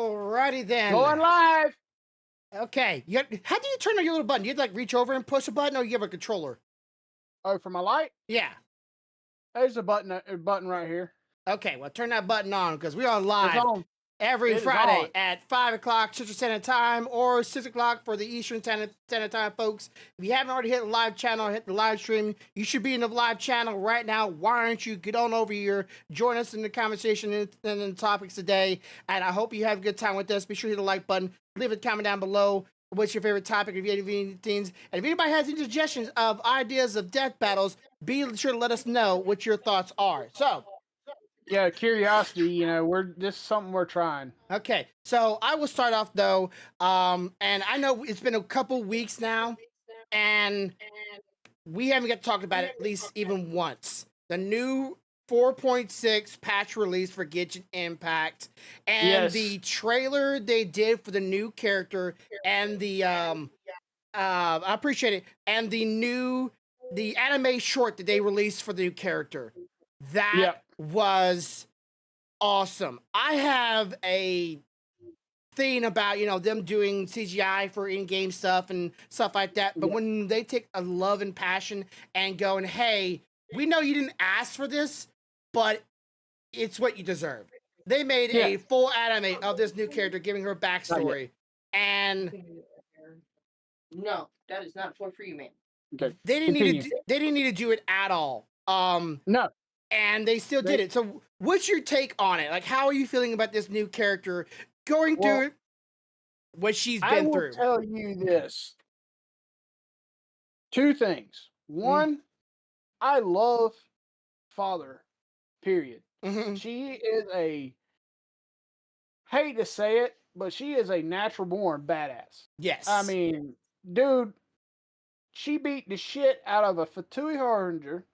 Alrighty then. Going live. Okay. How do you turn on your little button? You like reach over and push a button, or you have a controller? Oh, for my light? Yeah. There's a button right here. Okay. Well, turn that button on because we are It's live on. every It is Friday on. at 5 o'clock Central Standard Time or 6 o'clock for the Eastern Standard Time, folks. If you haven't already hit the live channel, hit the live stream. You should be in the live channel right now. Why aren't you? Get on over here. Join us in the conversation and the topics today. And I hope you have a good time with us. Be sure to hit the like button. Leave a comment down below. What's your favorite topic? If you have any things, and if anybody has any suggestions of ideas of death battles, be sure to let us know what your thoughts are. So, yeah, curiosity. This is something we're trying. Okay, so I will start off though, and I know it's been a couple weeks now, and we haven't got talked about it at least even once. The new 4.6 patch release for Genshin Impact, and the trailer they did for the new character, and the I appreciate it, and the anime short that they released for the new character. That was awesome. I have a thing about them doing CGI for in-game stuff and stuff like that, but when they take a love and passion and going, hey, we know you didn't ask for this, but it's what you deserve. They made a full anime of this new character, giving her backstory, and no, that is not for you, man. Okay. They didn't need to do it at all. No. And they still did it. So what's your take on it? Like, how are you feeling about this new character going through what she's been through? I will tell you this. Two things. One, I love Father, period. She is hate to say it, but she is a natural born badass. Yes. I mean, dude, she beat the shit out of a Fatui Harbinger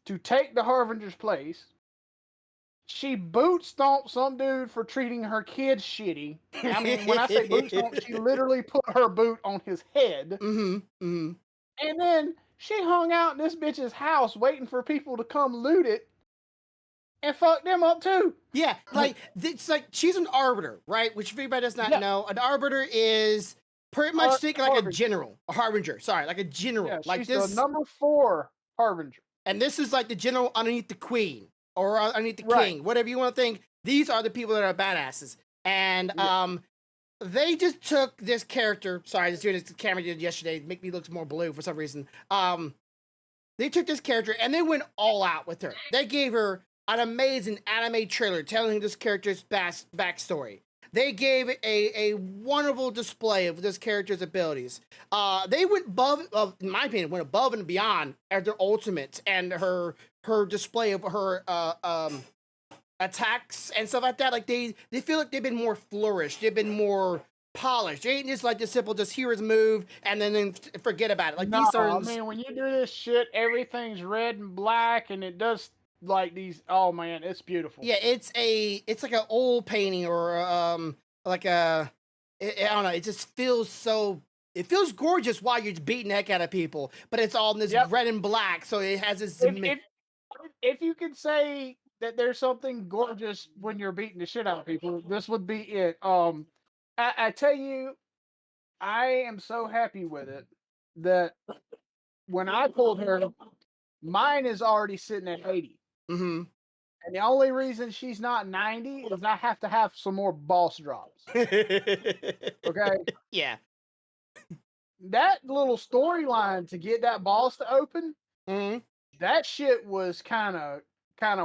to take the Harbinger's place. She boot stomped some dude for treating her kids shitty. I mean, when I say boot stomp, she literally put her boot on his head. And then she hung out in this bitch's house waiting for people to come loot it and fuck them up too. Yeah, like it's like she's an arbiter, right? Which if anybody does not know, an arbiter is pretty much thinking like a general, a harbinger. Sorry, like a general. Yeah, like she's this the number 4 harbinger. And this is like the general underneath the queen or underneath the king, whatever you want to think. These are the people that are badasses. And they just took this character. Sorry, I was doing this the camera did yesterday to make me look more blue for some reason. They took this character and they went all out with her. They gave her an amazing anime trailer telling this character's backstory. They gave it a wonderful display of this character's abilities. They went in my opinion, went above and beyond at their ultimates and her display of her attacks and stuff like that. Like they feel like they've been more flourished. They've been more polished. They ain't just like the simple just hear his move and then forget about it. Like these are. I mean, when you do this shit, everything's red and black, and it does. Like these, oh man, it's beautiful. Yeah, it's like an old painting or like I don't know. It just feels it feels gorgeous while you're beating the heck out of people, but it's all in this red and black, so it has this. If you could say that there's something gorgeous when you're beating the shit out of people, this would be it. I tell you, I am so happy with it that when I pulled her, mine is already sitting at 80. And the only reason she's not 90 is I have to have some more boss drops. Okay? Yeah. That little storyline to get that boss to open, that shit was kind of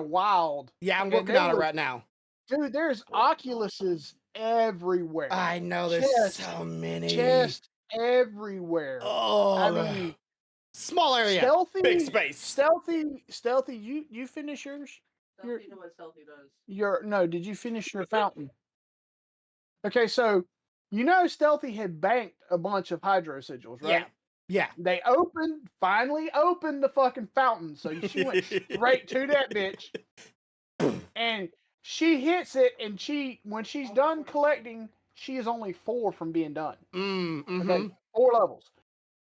wild. Yeah, I'm working on it right now. Dude, there's Oculuses everywhere. I know, there's so many. Just everywhere. Oh, I mean, small area, stealthy, big space. Stealthy. You finish yours? Stealthy know what stealthy does. No. Did you finish your fountain? Okay, so Stealthy had banked a bunch of hydro sigils, right? Yeah. They finally opened the fucking fountain, so she went straight to that bitch, and she hits it, and when she's done collecting, she is only 4 from being done. Okay, 4 levels.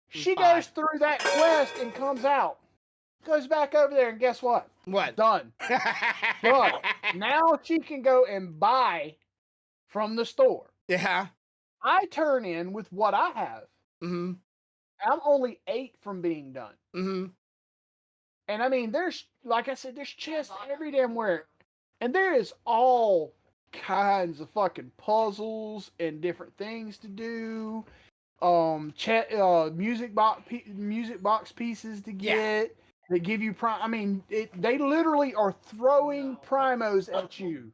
She goes through that quest and comes out. Goes back over there, and guess what? What? Done. Done. Now she can go and buy from the store. Yeah. I turn in with what I have. Mm-hmm. I'm only 8 from being done. Mm-hmm. And I mean, there's, like I said, there's chests every damn where. And there is all kinds of fucking puzzles and different things to do. Music box pieces to get that give you prime. I mean, they literally are throwing primos at you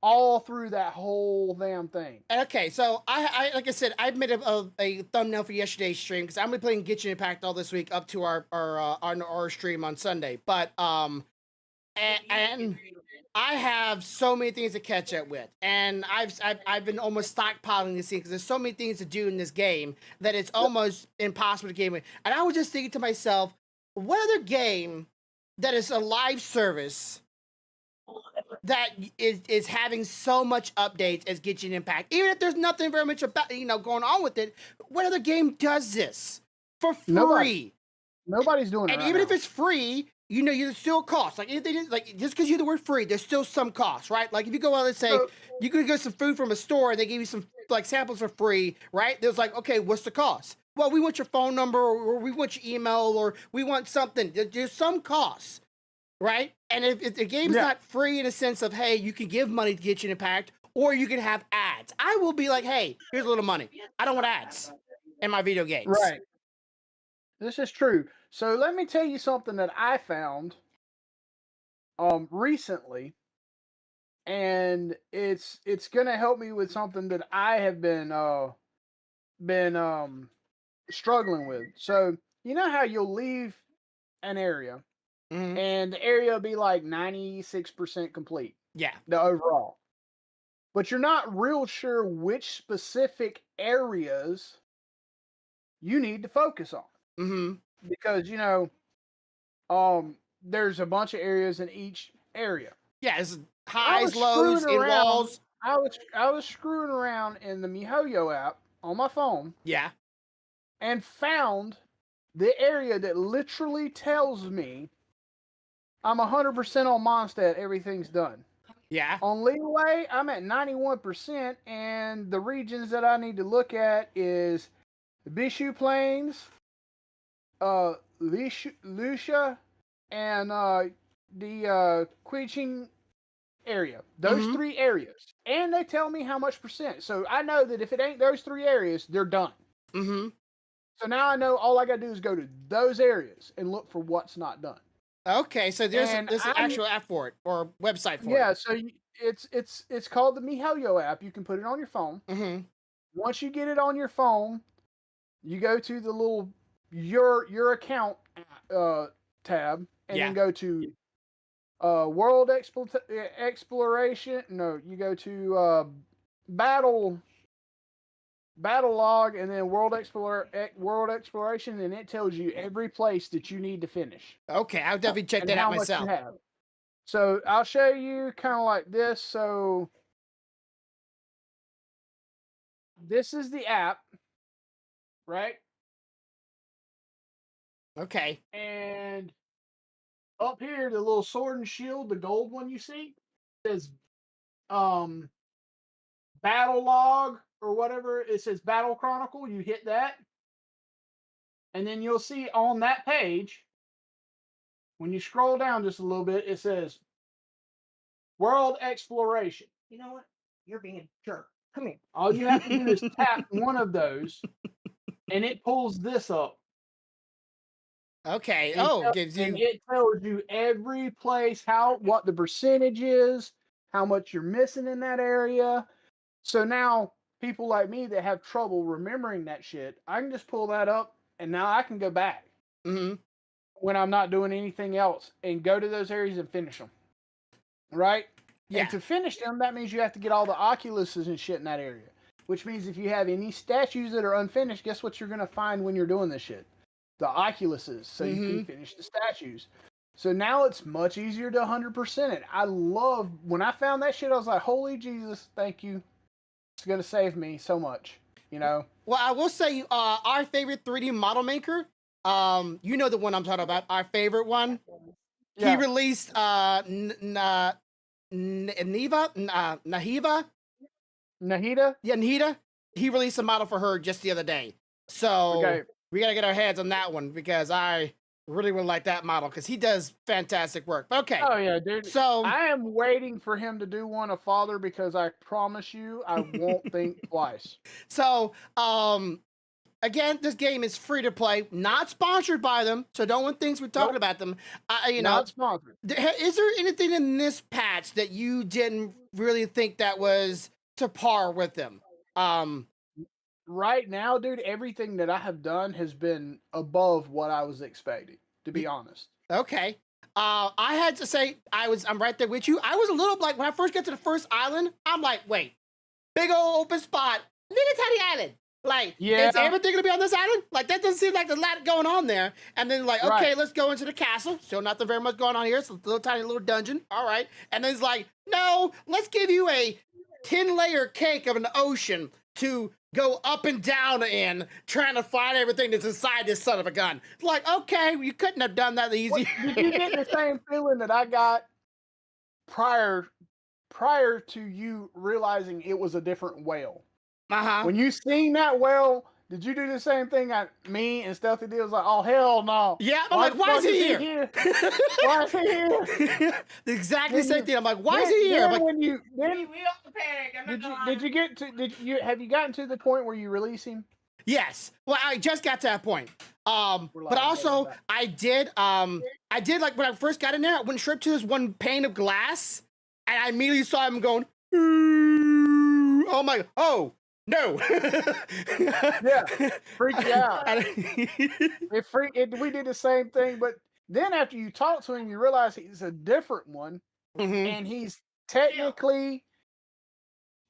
all through that whole damn thing. Okay, so I like I said, I made a thumbnail for yesterday's stream because I'm gonna be playing Genshin Impact all this week up to our stream on Sunday. But and I have so many things to catch up with, and I've been almost stockpiling this thing because there's so many things to do in this game that it's almost impossible to game with. And I was just thinking to myself, what other game that is a live service that is having so much updates as Genshin Impact, even if there's nothing very much about going on with it? What other game does this for free? Nobody's doing it. And right even now. if it's free, you still cost. Like anything, like just because you use the word free, there's still some cost, right? Like if you go out, let's say you could get some food from a store and they give you some like samples for free, right? There's like, okay, what's the cost? Well, we want your phone number, or we want your email, or we want something. There's some cost, right? And if the game's not free in a sense of, hey, you can give money to Genshin Impact, or you can have ads, I will be like, hey, here's a little money. I don't want ads in my video games. Right. This is true. So let me tell you something that I found recently, and it's gonna help me with something that I have been struggling with. So you know how you'll leave an area Mm-hmm. and the area will be like 96% complete, Yeah. the overall. But you're not real sure which specific areas you need to focus on. Mm-hmm. Because there's a bunch of areas in each area. Yeah, it's highs, lows, in walls. I was screwing around in the MiHoYo app on my phone. Yeah. And found the area that literally tells me I'm 100% on Mondstadt, everything's done. Yeah. On Leeway, I'm at 91%, and the regions that I need to look at is the Bishu Plains, Lucia, and the Quiching area. Those 3 areas. And they tell me how much percent. So I know that if it ain't those 3 areas, they're done. Mm-hmm. So now I know all I got to do is go to those areas and look for what's not done. Okay, so there's an actual app for it, or website for it. Yeah, so it's called the MiHoYo app. You can put it on your phone. Mm-hmm. Once you get it on your phone, you go to the little your account tab, and then go to world exploration. No, you go to battle log, and then world exploration, and it tells you every place that you need to finish. Okay, I'll definitely check that out myself. So I'll show you kind of like this. So this is the app, right? Okay. And up here, the little sword and shield, the gold one you see, says battle log or whatever. It says battle chronicle. You hit that, and then you'll see on that page, when you scroll down just a little bit, it says world exploration. You know what? You're being a jerk. Come here. All you have to do is tap one of those, and it pulls this up. Okay. And gives you. And it tells you every place, what the percentage is, how much you're missing in that area. So now people like me that have trouble remembering that shit, I can just pull that up, and now I can go back when I'm not doing anything else and go to those areas and finish them. Right? Yeah. And to finish them, that means you have to get all the Oculuses and shit in that area. Which means if you have any statues that are unfinished, guess what you're going to find when you're doing this shit? The Oculuses, so you can finish the statues. So now it's much easier to 100% it. I love, when I found that shit, I was like, holy Jesus, thank you. It's going to save me so much, Well, I will say, our favorite 3D model maker, you know the one I'm talking about, our favorite one. Yeah. He released Nahiva. Nahida? Yeah, Nita. He released a model for her just the other day. So Okay. we gotta get our heads on that one because I really would like that model because he does fantastic work. But okay, Oh yeah, dude. so I am waiting for him to do one of Father because I promise you, I won't think twice. so again, this game is free to play, not sponsored by them. So don't want things we're talking Nope. about them. Not sponsored. Is there anything in this patch that you didn't really think that was to par with them? Right now, dude, everything that I have done has been above what I was expecting, to be honest. Okay. I had to say I'm right there with you. I was a little like when I first got to the first island, I'm like, wait, big old open spot, little tiny island. Like, Yeah. is everything gonna be on this island? Like that doesn't seem like there's a lot going on there. And then like, okay, Right. let's go into the castle. Still nothing very much going on here. It's a little tiny little dungeon. All right. And then it's like, no, let's give you a 10-layer cake of an ocean to go up and down in, trying to find everything that's inside this son of a gun. Like, okay, you couldn't have done that easy. Did you get the same feeling that I got prior to you realizing it was a different whale? Uh-huh. When you seen that whale, did you do the same thing me and Stealthy did? Was like, oh hell no. Yeah, I'm like, why is he here? Why is he here? The exactly Then same you- thing. I'm like, why is he here? I'm Then like, when you We then all panicked. I'm not gonna lie. did you have you gotten to the point where you release him? yes. Well, I just got to that point. We're But live, also back. I did like when I first got in there, I went straight to this one pane of glass, and I immediately saw him going, "Ooh." Oh my, oh no. Yeah, freaked you out. And- We did the same thing, but then after you talk to him, you realize he's a different one, Mhm. and he's technically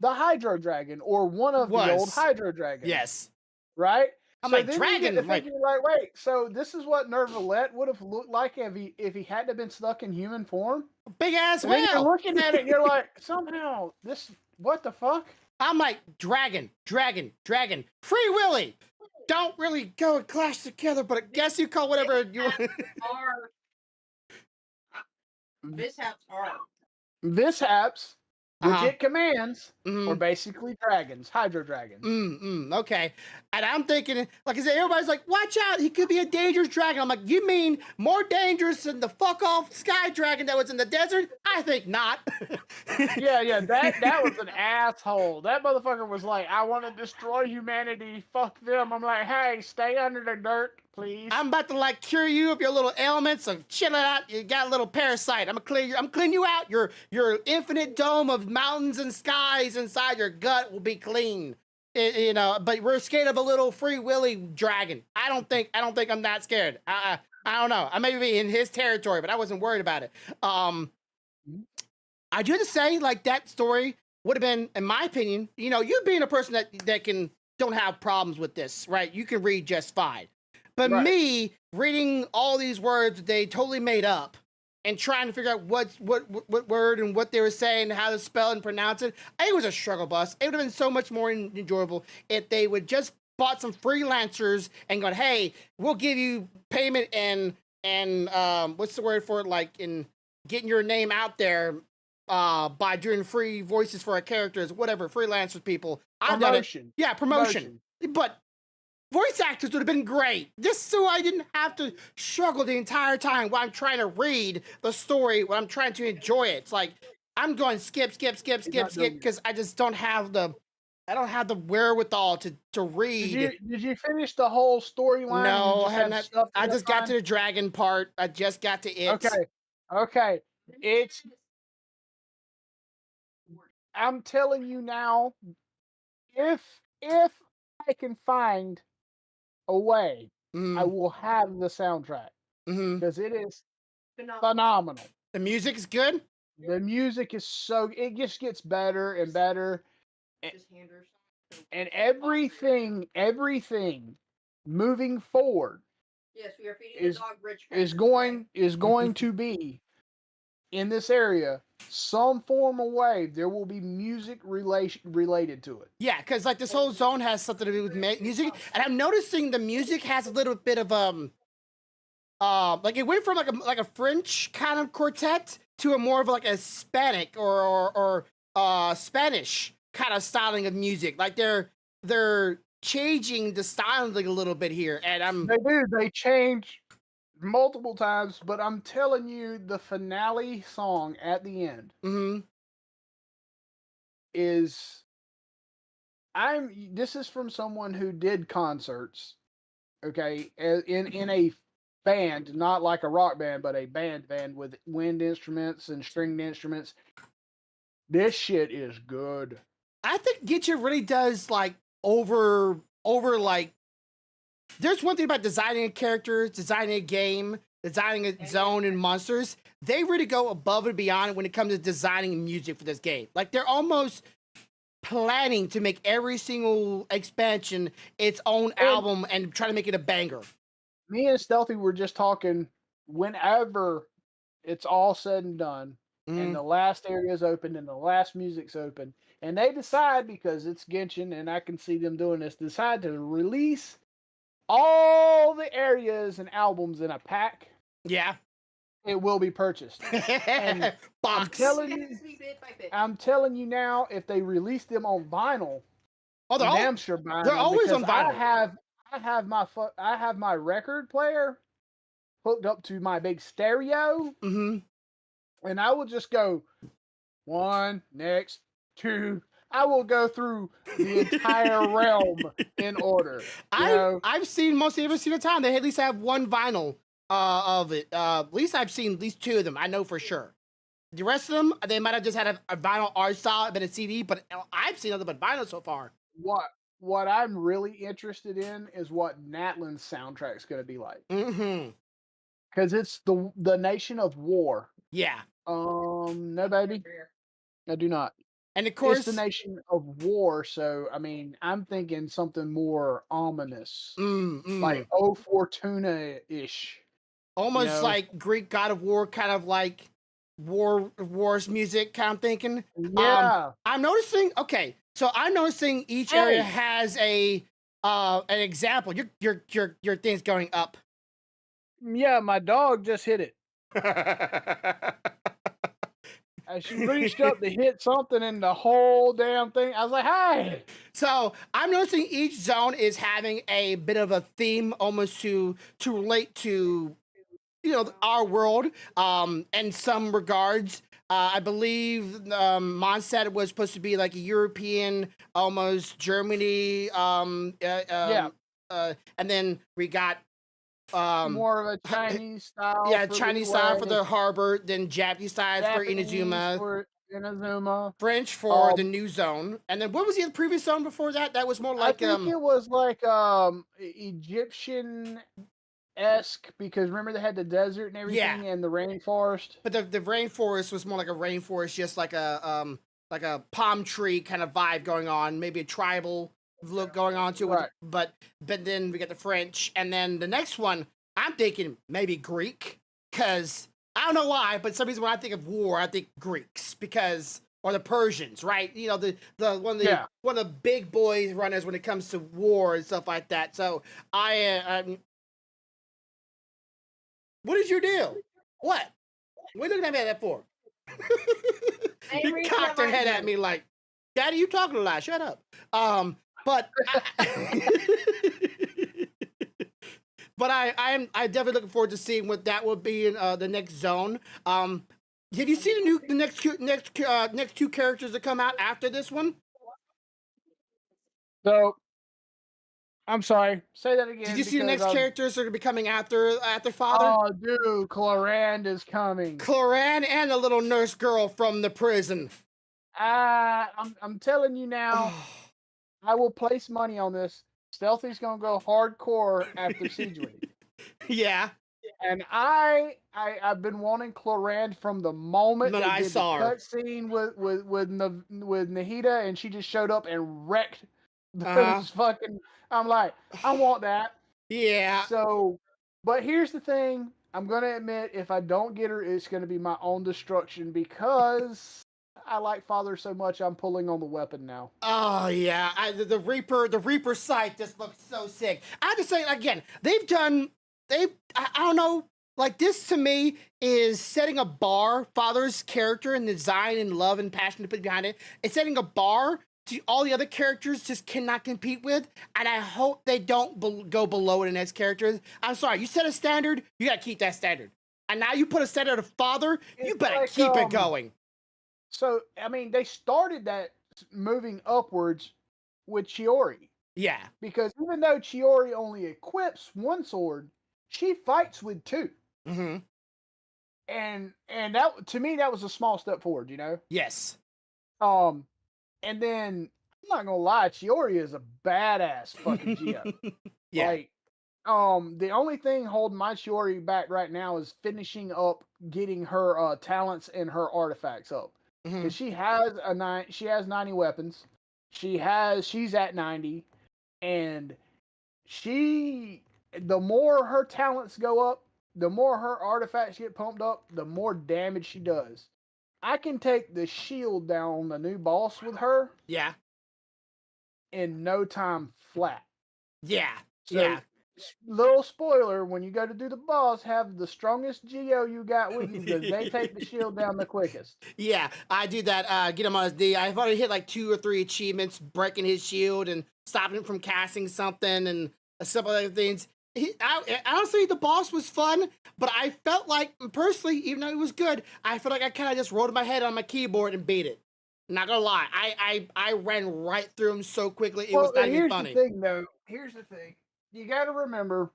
the Hydro Dragon or one of the old Was. Hydro Dragons. Yes. Right? I'm So like, then you dragon, get to I'm like- thinking, like, wait, so this is what Nervalette would have looked like if he hadn't been stuck in human form? Big ass And then you're whale. looking at it and you're like, somehow, this, what the fuck? I'm like, dragon. Free Willy. Don't really go and clash together, but I guess you call whatever you want. Are mishaps are Mishaps, Uh-huh. legit commands, Mhm. were basically dragons, Hydro Dragons. Okay. And I'm thinking, like I said, everybody's like, watch out, he could be a dangerous dragon. I'm like, you mean more dangerous than the fuck off sky dragon that was in the desert? I think not. Yeah, that was an asshole. That motherfucker was like, I want to destroy humanity. Fuck them. I'm like, hey, stay under the dirt, please. I'm about to like cure you of your little ailments of chill it out. You got a little parasite. I'm clean you out. Your infinite dome of mountains and skies inside your gut will be clean. But we're scared of a little Free Willy dragon. I don't think I'm that scared. I don't know. I may be in his territory, but I wasn't worried about it. I do have to say, like, that story would have been, in my opinion, you being a person that don't have problems with this, right? You can read just fine. But Right. me reading all these words that they totally made up and trying to figure out what word and what they were saying, how to spell and pronounce it, it was a struggle bus. It would have been so much more enjoyable if they would just bought some freelancers and gone, hey, we'll give you payment and what's the word for it? Like in getting your name out there by doing free voices for our characters, whatever, freelancers people. I've done it. Promotion. Yeah, promotion. But voice actors would have been great, just so I didn't have to struggle the entire time while I'm trying to read the story, while I'm trying to enjoy it. It's like I'm going skip because I just don't have the wherewithal to read. Did you finish the whole storyline? No, You I hadn't. stuff I just got to find? the dragon part. I just got to it. Okay. It's. I'm telling you now, if I can find a way, I will have the soundtrack because it is phenomenal. The music is good. The music is it just gets better and better, and everything moving forward Yes, we are feeding the dog rich is crackers, going to be in this area some form of way. There will be music related to it. Yeah, because like this whole zone has something to do with music, and I'm noticing the music has a little bit of like it went from like a French kind of quartet to a more of like a Hispanic or Spanish kind of styling of music. Like they're changing the styling a little bit here, and I'm They do. They change multiple times, but I'm telling you, the finale song at the end mhm. is. This is from someone who did concerts, okay, in a band, not like a rock band, but a band with wind instruments and stringed instruments. This shit is good. I think Gitcha really does like over like. There's one thing about designing a character, designing a game, designing a zone and monsters. They really go above and beyond when it comes to designing music for this game. Like they're almost planning to make every single expansion its own And album and try to make it a banger. me and Stealthy were just talking whenever it's all said and done and Mm. the last area is open and the last music's open, and they decide, because it's Genshin and I can see them doing this, decide to release all the areas and albums in a pack, Yeah. it will be purchased. And Box. I'm telling you now, if they release them on vinyl, Oh, I'm damn sure buying they're them, always on because vinyl. I have my record player hooked up to my big stereo, Mm-hmm. and I will just go one, next, two. I will go through the entire realm in order. You know, I've seen mostly every single time they at least have one vinyl of it. At least I've seen at least two of them. I know for sure. The rest of them, they might have just had a vinyl art style, been a CD, but I've seen nothing but vinyl so far. what I'm really interested in is what Natlan's soundtrack's going to be like, Mm-hmm. because it's the nation of war. Yeah. No, baby, I do not. And of It's course, the nation of war, so I mean, I'm thinking something more ominous, like O Fortuna-ish, you almost know? like Greek God of War, kind of like wars music kind of thinking. Yeah. I'm noticing. Okay, so I'm noticing each area Hey! has an example. Your thing's going up. Yeah, my dog just hit it. She reached up to hit something, and the whole damn thing. I was like, "Hey!" So I'm noticing each zone is having a bit of a theme, almost to relate to our world. In some regards, I believe Mondstadt was supposed to be like a European, almost Germany. Yeah, And then we got more of a Chinese style yeah, for Chinese style for Leeway, the harbor, then Japanese style for Japanese Inazuma, for Inazuma. French for the Um, new zone, and then what was the previous zone before that? That was more I like think it was like Egyptian esque, because remember they had the desert and yeah. everything and the rainforest. But the rainforest was more like a rainforest, just like a palm tree kind of vibe going on, maybe a tribal look going on to it. Right. But then we got the French, and then the next one I'm thinking maybe Greek, because I don't know why, but some reason when I think of war, I think Greeks, because or the Persians, right? You know, the Yeah. one of the big boys runners when it comes to war and stuff like that. So what is your deal? What? What are you looking at me like that for? You cocked her head at me like, Daddy, you talking a lot. Shut up. But but I'm definitely looking forward to seeing what that will be in the next zone. Have you seen the next two characters that come out after this one? So I'm sorry. Say that again. Did you see the because next characters that are gonna be coming after Father? Oh, dude, Clorand is coming. Cloran and the little nurse girl from the prison. I'm telling you now. I will place money on this. Stealthy's gonna go hardcore after Siege League. Yeah. And I've been wanting Clorand from the moment But they I did saw the her. cutscene with Nahida, and she just showed up and wrecked Uh-huh. those fucking. I'm like, I want that. Yeah. So, but here's the thing. I'm gonna admit, if I don't get her, it's gonna be my own destruction, because I like Father so much. I'm pulling on the weapon now. Oh yeah, the Reaper sight just looks so sick. I have to say again, I don't know, like this to me is setting a bar. Father's character and design and love and passion to put behind it. It's setting a bar all the other characters just cannot compete with, and I hope they don't go below it in its characters. I'm sorry, you set a standard, you gotta keep that standard. And now you put a standard of father, you It's better like, keep it going. So, I mean, they started that moving upwards with Chiori. Yeah. Because even though Chiori only equips one sword, she fights with two. Mm-hmm. And that, to me, that was a small step forward, you know? Yes. And then I'm not gonna lie, Chiori is a badass fucking Geo. Yeah. Like, the only thing holding my Chiori back right now is finishing up getting her talents and her artifacts up. Mm-hmm. Because she has 90 weapons. She's at 90, and the more her talents go up, the more her artifacts get pumped up, the more damage she does. I can take the shield down on the new boss with her Yeah. in no time flat. Yeah. So, Yeah. little spoiler, when you go to do the boss, have the strongest Geo you got with you because they take the shield down the quickest. Yeah, I do that. Get him on his D. I've already hit like 2 or 3 achievements, breaking his shield and stopping him from casting something and a couple other things. Honestly, the boss was fun, but I felt like, personally, even though it was good, I felt like I kind of just rolled my head on my keyboard and beat it. Not gonna lie, I ran right through him so quickly, it was not even funny. Here's the thing, though. Here's the thing. You got to remember,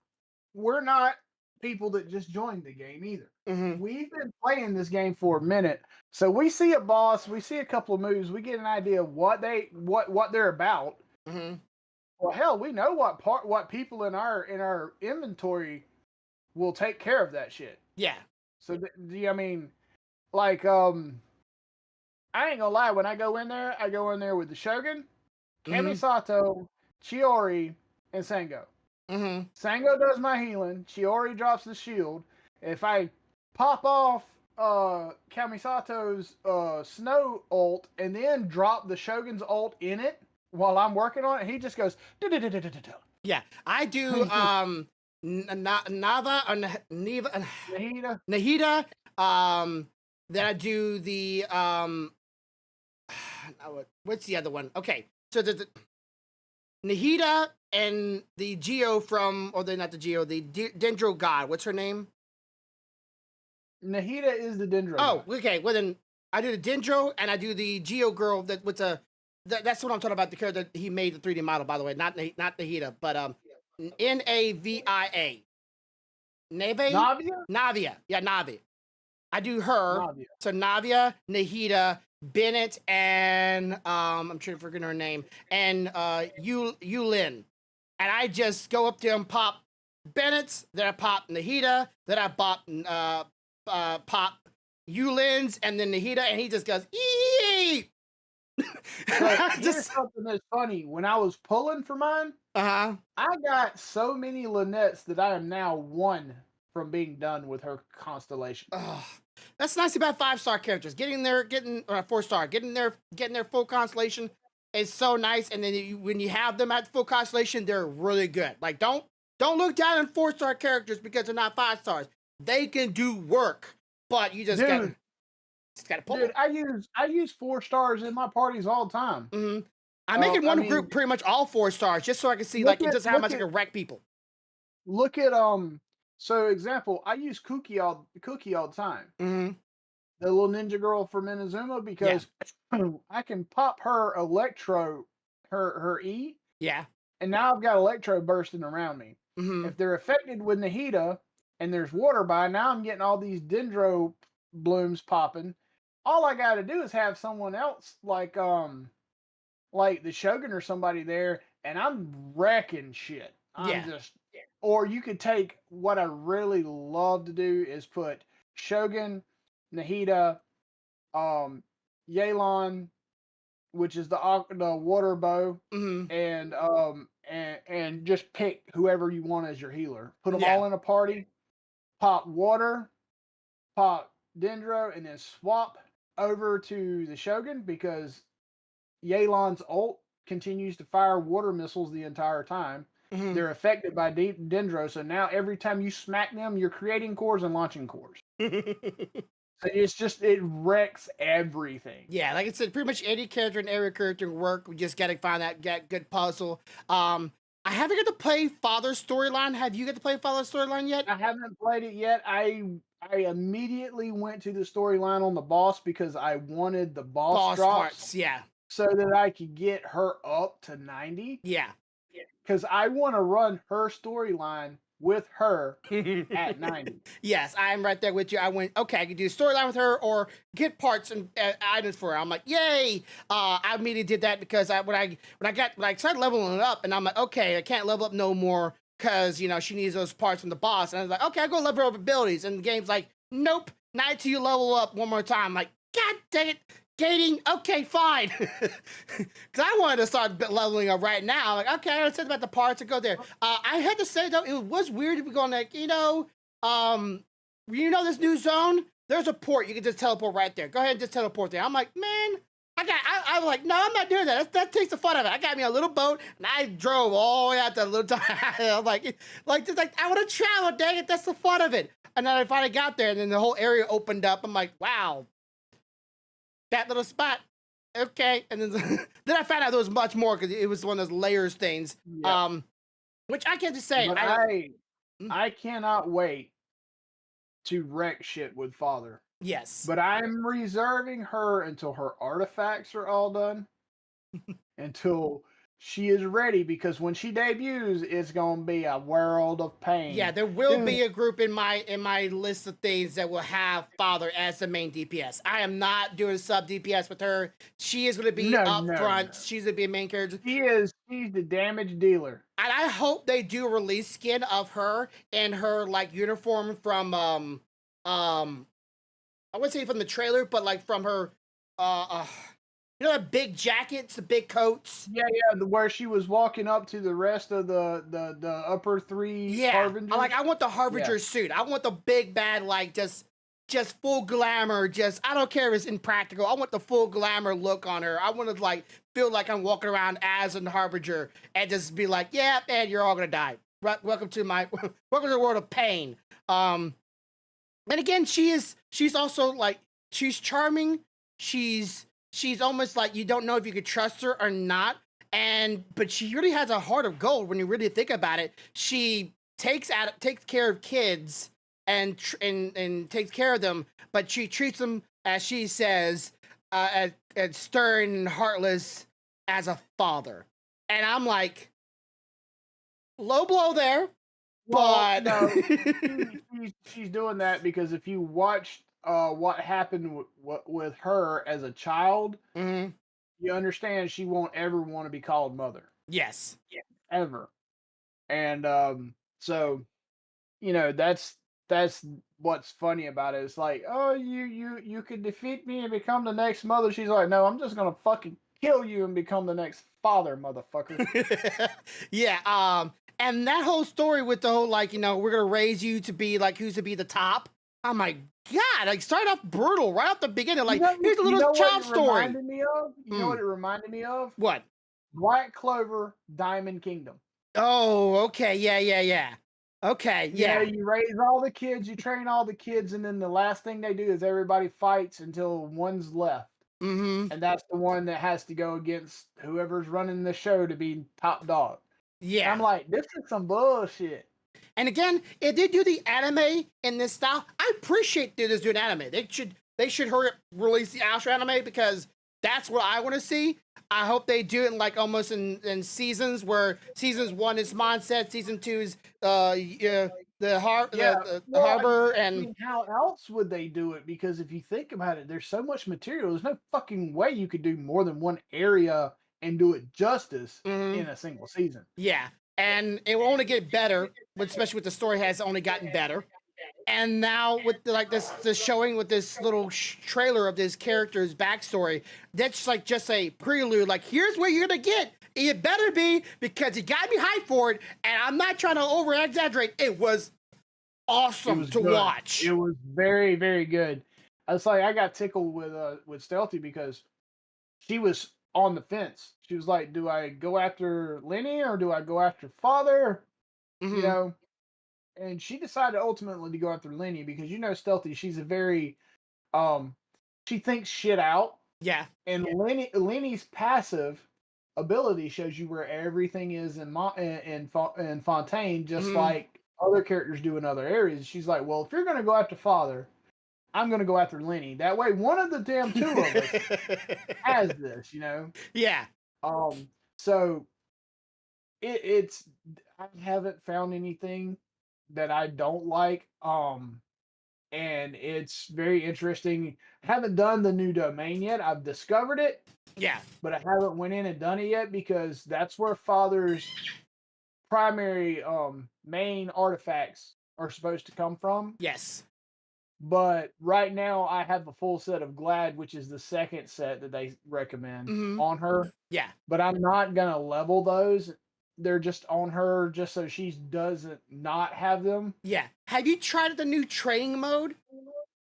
we're not people that just joined the game either. Mm-hmm. We've been playing this game for a minute, so we see a boss, we see a couple of moves, we get an idea of what they're about. Mm-hmm. Well, hell, we know what people in our inventory will take care of that shit. Yeah. So, I mean, like, I ain't gonna lie. When I go in there with the Shogun, Kamisato, Chiori, and Sango. Mm-hmm. Sango does my healing. Chiori drops the shield. If I pop off Kamisato's snow ult and then drop the Shogun's ult in it while I'm working on it, he just goes. Yeah, I do. Nava or Nahida. Then I do the what's the other one? Okay, so the Nahida and the Geo from, or they're not the Geo, the Dendro God. What's her name? Nahida is the Dendro. Oh, okay. Well then, I do the Dendro and I do the Geo girl. That's what I'm talking about. The character that he made the 3D model, by the way, not Nahida, but Navia. Navia. Yeah, Navia. I do her. Navia. So Navia, Nahida, Bennett, and I'm trying to forget her name, and Yulin. And I just go up there and pop Bennett's, then I pop Nahida, then I pop Yulin's, and then Nahida, and he just goes, eee! Here's something that's funny. When I was pulling for mine, I got so many Lynette's that I am now 1 from being done with her constellation. That's nice about 5-star characters. Getting 4-star, getting their full constellation is so nice. And then when you have them at full constellation, they're really good. Like don't look down on 4-star characters because they're not 5 stars. They can do work, but you just gotta pull. Dude, I use 4 stars in my parties all the time. Mm-hmm. I'm making one group pretty much all 4 stars just so I can see just how much I can wreck people. Look at so example, I use Cookie all the time. Mm-hmm. The little ninja girl from Inazuma, because I can pop her electro, her E. Yeah. And now I've got electro bursting around me. Mm-hmm. If they're affected with Nahida and there's water by, now I'm getting all these dendro blooms popping. All I got to do is have someone else like the Shogun or somebody there, and I'm wrecking shit. Or you could take, what I really love to do is put Shogun, Nahida, Yelan, which is the water bow, and just pick whoever you want as your healer. Put them all in a party, pop water, pop Dendro, and then swap over to the Shogun, because Yelan's ult continues to fire water missiles the entire time. Mm-hmm. They're affected by Dendro, so now every time you smack them, you're creating cores and launching cores. So it wrecks everything. Yeah, like I said, pretty much any character and every character can work. We just gotta find that get good puzzle. I haven't got to play Father's storyline. Have you got to play Father's storyline yet? I haven't played it yet. I immediately went to the storyline on the boss because I wanted the boss drops Parts, yeah, so that I could get her up to 90. yeah. Because I want to run her storyline with her at 90. Yes, I'm right there with you. I went, okay, I can do storyline with her or get parts and items for her. I'm like, yay! I immediately did that because when I started leveling it up, and I'm like, okay, I can't level up no more because she needs those parts from the boss. And I was like, okay, I'll go level up abilities. And the game's like, nope, not until you level up one more time. I'm like, god dang it! Gating, okay, fine. Because I wanted to start leveling up right now. Like, okay, I understand about the parts and go there. I had to say though, it was weird to be going like, this new zone. There's a port. You can just teleport right there. Go ahead and just teleport there. I'm like, man, I'm like, no, I'm not doing that. That takes the fun of it. I got me a little boat and I drove all the way out that little time. I'm like, I want to travel. Dang it, that's the fun of it. And then I finally got there, and then the whole area opened up. I'm like, wow. That little spot, okay, and then then I found out there was much more because it was one of those layers things. Yeah. Which I can't just say. But I cannot wait to wreck shit with Father. Yes, But I'm reserving her until her artifacts are all done, until she is ready, because when she debuts, it's gonna be a world of pain. yeah, there will be a group in my list of things that will have Father as the main DPS. I am not doing sub DPS with her. She is going to be up front. No. She's going to be a main character. She's the damage dealer. And I hope they do release skin of her in her like uniform from I wouldn't say from the trailer, but like from her the big jackets, the big coats. Yeah, where she was walking up to the rest of the upper three Harbingers. I want the Harbinger suit. I want the big bad, like just full glamour. I don't care if it's impractical. I want the full glamour look on her. I want to like feel like I'm walking around as a Harbinger and just be like, yeah, man, you're all gonna die. Welcome to the world of pain. And again, she's also like, she's charming. She's almost like you don't know if you could trust her or not. But she really has a heart of gold when you really think about it. She takes care of kids and takes care of them, but she treats them, as she says, as stern and heartless as a father. And I'm like, low blow there. Well, no, she's doing that because if you watched what happened with her as a child, you understand she won't ever want to be called mother. Yes. Yeah. Ever. And so that's what's funny about it. It's like, oh, you could defeat me and become the next mother. She's like, no, I'm just gonna fucking kill you and become the next father, motherfucker. Yeah. And that whole story with the whole we're gonna raise you to be like who's to be the top. Oh my god! Like start off brutal right off the beginning. Like here's a little child story. You know what it reminded me of? What? Black Clover, Diamond Kingdom. Oh, okay, yeah. Okay, yeah. You raise all the kids, you train all the kids, and then the last thing they do is everybody fights until one's left. Mm-hmm. And that's the one that has to go against whoever's running the show to be top dog. Yeah. I'm like, this is some bullshit. And again, if they do the anime in this style, I appreciate they just do an anime. They should hurry up release the Astro anime because that's what I want to see. I hope they do it in like almost in seasons where seasons 1 is Mindset, season 2 is the harbor, and I mean, how else would they do it? Because if you think about it, there's so much material. There's no fucking way you could do more than one area and do it justice in a single season. Yeah, and it will only get better, especially with the story has only gotten better. And now with this showing with this little trailer of this character's backstory, that's like just a prelude. Like, here's where you're gonna get. It better be, because you got me hyped for it, and I'm not trying to over exaggerate. It was awesome to watch. It was very, very good. I got tickled with Stealthy because she was on the fence. She was like, "Do I go after Lenny or do I go after Father?" Mm-hmm. You know. And she decided ultimately to go after Lenny because Stealthy, she's a very she thinks shit out, Yeah. and Lenny's passive ability shows you where everything is in Fontaine, just Mhm. like other characters do in other areas. She's like, well, if you're gonna go after Father, I'm gonna go after Lenny. That way, one of the damn two of us has this, you know. Yeah. So it's I haven't found anything that I don't like. And it's very interesting. Haven't done the new domain yet. I've discovered it, Yeah. but I haven't went in and done it yet because that's where Father's primary main artifacts are supposed to come from. Yes. But right now I have a full set of Glad, which is the second set that they recommend Mhm. on her. Yeah. But I'm not gonna level those. They're just on her just so she doesn't not have them. Yeah. Have you tried the new training mode?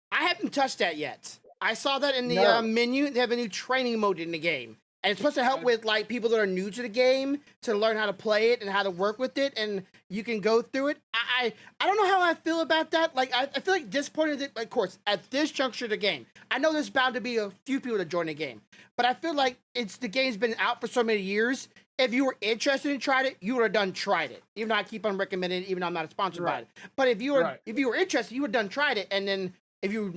I haven't touched that yet. I saw that in the No. menu. They have a new training mode in the game, and it's supposed to help with like people that are new to the game to learn how to play it and how to work with it, and you can go through it. I don't know how I feel about that. Like I feel like disappointed that, of course, at this juncture of the game, I know there's bound to be a few people that join the game, but I feel like the game's been out for so many years. If you were interested and tried it, you would have tried it. Even though I keep on recommending it, even though I'm not sponsored by it. But if you were interested, you would have tried it, and then if you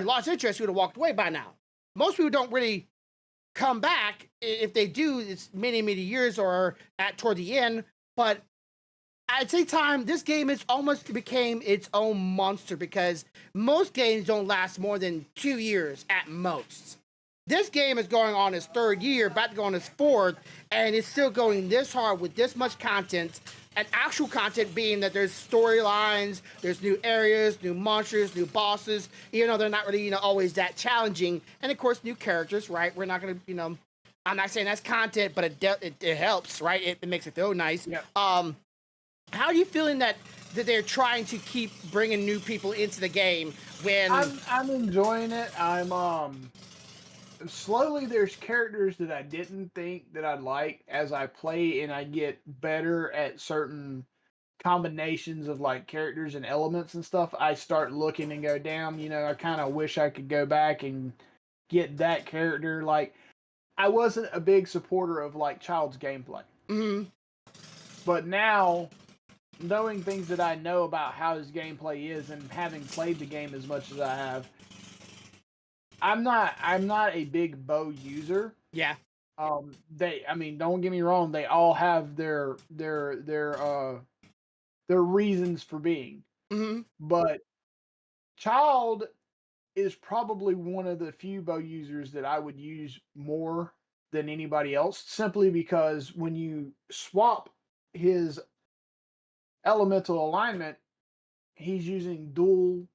lost interest, you would have walked away by now. Most people don't really come back. If they do, it's many, many years or toward the end. But I'd say this game is almost became its own monster because most games don't last more than 2 years at most. This game is going on its third year, about to go on its fourth, and it's still going this hard with this much content. And actual content being that there's storylines, there's new areas, new monsters, new bosses, even though they're not really, always that challenging. And of course, new characters, right? We're not going to, I'm not saying that's content, but it helps, right? It makes it feel nice. Yeah. How are you feeling that they're trying to keep bringing new people into the game when... I'm enjoying it. Slowly there's characters that I didn't think that I'd like as I play and I get better at certain combinations of like characters and elements and stuff. I start looking and go, damn, I kind of wish I could go back and get that character. Like, I wasn't a big supporter of like Child's gameplay. Mm-hmm. But now, knowing things that I know about how his gameplay is and having played the game as much as I have, I'm not a big bow user. Yeah. Don't get me wrong, they all have their reasons for being. Mm-hmm. But Child is probably one of the few bow users that I would use more than anybody else, simply because when you swap his elemental alignment, he's using dual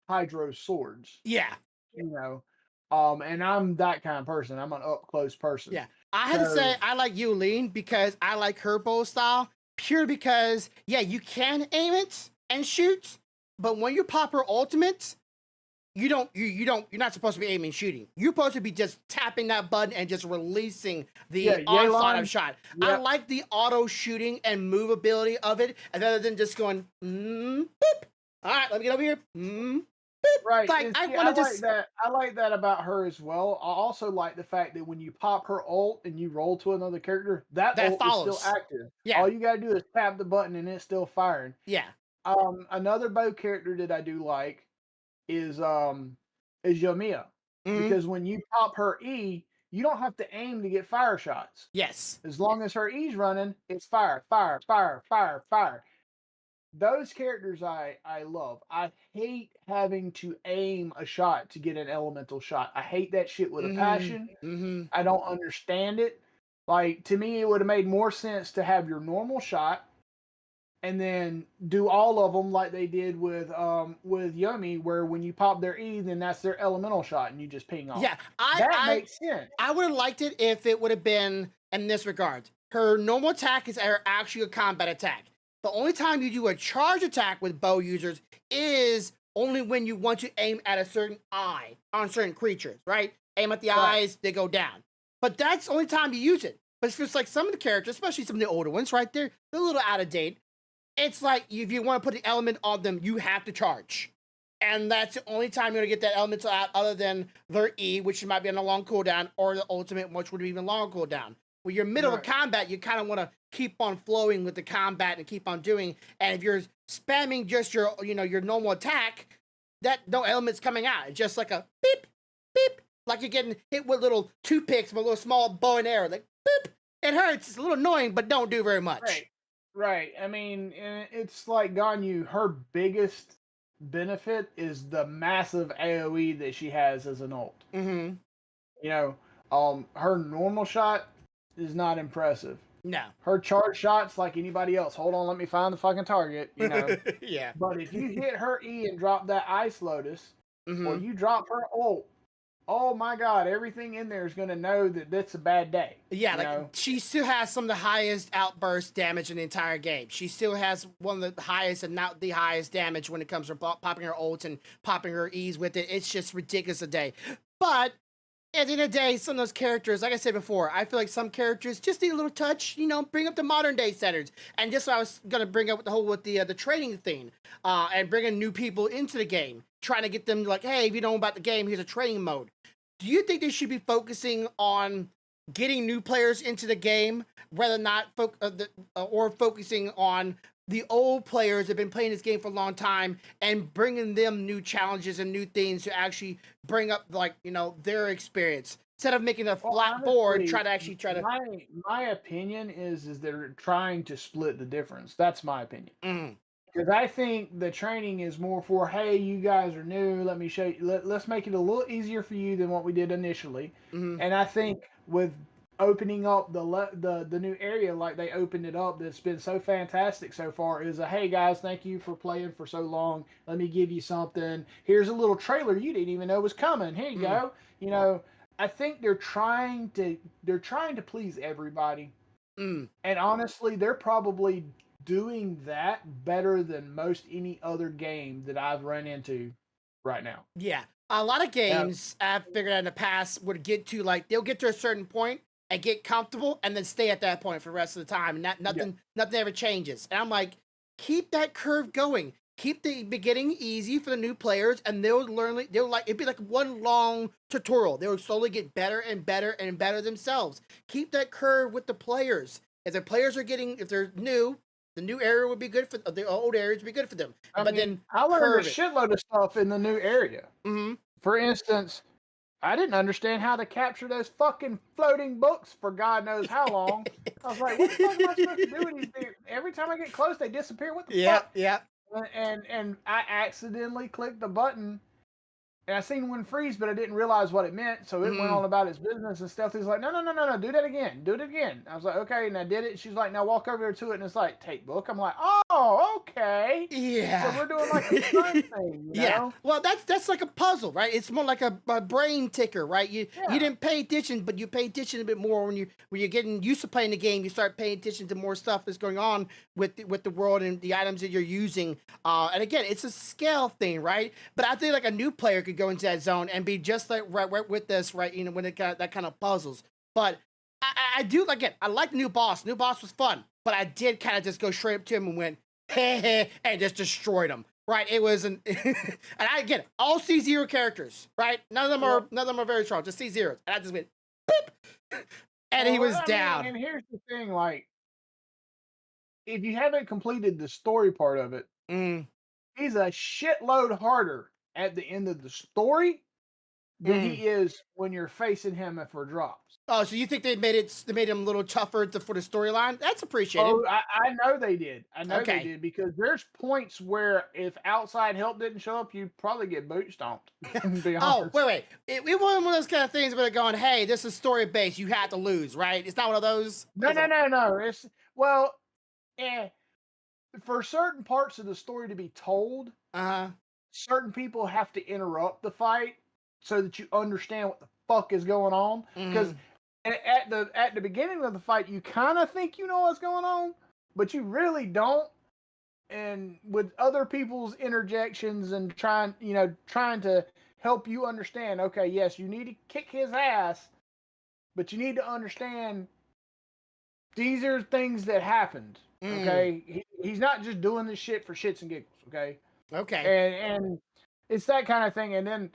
hydro swords. Yeah. And I'm that kind of person. I'm an up close person. Yeah. I had to say I like Yulene because I like her bow style pure because you can aim it and shoot, but when you pop her ultimate, you're not supposed to be aiming and shooting. You're supposed to be just tapping that button and just releasing the onslaught of shot. Yep. I like the auto shooting and movability of it, rather than just going boop. All right, let me get over here. Boop. Right. Like, I like that about her as well. I also like the fact that when you pop her ult and you roll to another character, that ult is still active. Yeah. All you gotta do is tap the button and it's still firing. Yeah. Another bow character that I do like is Yomiya. Mm-hmm. Because when you pop her E, you don't have to aim to get fire shots. Yes. As long as her E's running, it's fire, fire, fire, fire, fire. Those characters I love. I hate having to aim a shot to get an elemental shot. I hate that shit with a passion. Mm-hmm. I don't understand it. Like, to me, it would have made more sense to have your normal shot and then do all of them like they did with Yomi, where when you pop their E, then that's their elemental shot and you just ping off. Yeah, that makes sense. I would have liked it if it would have been in this regard. Her normal attack is actually a combat attack. The only time you do a charge attack with bow users is only when you want to aim at a certain eye on certain creatures, right? Aim at the eyes, they go down. But that's the only time you use it. But it's like some of the characters, especially some of the older ones, right? They're a little out of date. It's like if you want to put the element on them, you have to charge. and that's the only time you're gonna get that elemental out, other than their E, which might be on a long cooldown, or the ultimate, which would be even longer cooldown. When you're middle of Right. combat, you kind of want to keep on flowing with the combat and keep on doing. And if you're spamming just your, your normal attack, that no elements coming out. It's just like a beep, beep, like you're getting hit with little toothpicks from a little small bow and arrow. Like beep, it hurts. It's a little annoying, but don't do very much. Right. Right. I mean, it's like Ganyu. Her biggest benefit is the massive AOE that she has as an ult. Mm-hmm. You know, her normal shot is not impressive. No. Her charge shots, like anybody else, hold on, let me find the fucking target. Yeah. But if you hit her E and drop that Ice Lotus, Mm-hmm. or you drop her ult, oh my God, everything in there is going to know that that's a bad day. Yeah, she still has some of the highest outburst damage in the entire game. She still has one of the highest, and not the highest damage when it comes to popping her ults and popping her E's with it. It's just ridiculous a day. But at the end of the day, some of those characters, like I said before, I feel like some characters just need a little touch, bring up the modern day standards. And just what I was going to bring up with the training thing, and bringing new people into the game, trying to get them like, hey, if you know about the game, here's a training mode. Do you think they should be focusing on getting new players into the game, rather not or focusing on the old players that have been playing this game for a long time and bringing them new challenges and new things to actually bring up their experience, instead of making a flat board, try to my opinion is they're trying to split the difference. That's my opinion. Mm. Because I think the training is more for, hey, you guys are new, let me show you, let's make it a little easier for you than what we did initially. Mm-hmm. And I think with opening up the new area like they opened it up, that's been so fantastic so far, is hey guys, thank you for playing for so long, let me give you something, here's a little trailer you didn't even know was coming, here you go. I think they're trying to please everybody. And honestly, they're probably doing that better than most any other game that I've run into right now. Yeah, a lot of games I've figured out in the past would get to they'll get to a certain point and get comfortable and then stay at that point for the rest of the time, and nothing ever changes. And I'm like, keep that curve going. Keep the beginning easy for the new players, and they'll learn. It'd be like one long tutorial. They will slowly get better and better and better themselves. Keep that curve with the players. If the players are if they're new, the new area would be good for the old areas would be good for them. I learned a shitload of stuff in the new area. Mm-hmm. For instance, I didn't understand how to capture those fucking floating books for God knows how long. I was like, what the fuck am I supposed to do with these things? Every time I get close, they disappear. What the fuck? Yeah. And I accidentally clicked the button, and I seen one freeze, but I didn't realize what it meant, so it went on about its business and stuff. He's like, no, do that again. Do it again. I was like, okay, and I did it. She's like, now walk over here to it, and it's like, take book. I'm like, oh, okay. Yeah. So we're doing like a fun thing, you know? Well, that's like a puzzle, right? It's more like a brain ticker, right? You didn't pay attention, but you pay attention a bit more when you're getting used to playing the game. You start paying attention to more stuff that's going on with the world and the items that you're using. And again, it's a scale thing, right? But I think like a new player could go into that zone and be just like right with this, right? When it got that kind of puzzles. But I do like it. I like the new boss. New boss was fun, but I did kind of just go straight up to him and went, hey, and just destroyed him. Right? It was and I get it. All C0 characters, right? None of them are very strong. Just C0s. And I just went, boop, and he was down. And here's the thing, like, if you haven't completed the story part of it, he's a shitload harder at the end of the story than he is when you're facing him for drops. Oh, so you think they made him a little tougher for the storyline? That's appreciated. Oh, I know they did. They did, because there's points where if outside help didn't show up, you'd probably get boot stomped. Oh, wait. It wasn't one of those kind of things where they're going, hey, this is story based, you had to lose, right? It's not one of those. No. It's for certain parts of the story to be told, certain people have to interrupt the fight so that you understand what the fuck is going on. Because at the beginning of the fight, you kind of think you know what's going on, but you really don't. And with other people's interjections and trying to help you understand, okay, yes, you need to kick his ass, but you need to understand these are things that happened. Okay, he's not just doing this shit for shits and giggles. Okay. Okay. And it's that kind of thing. And then,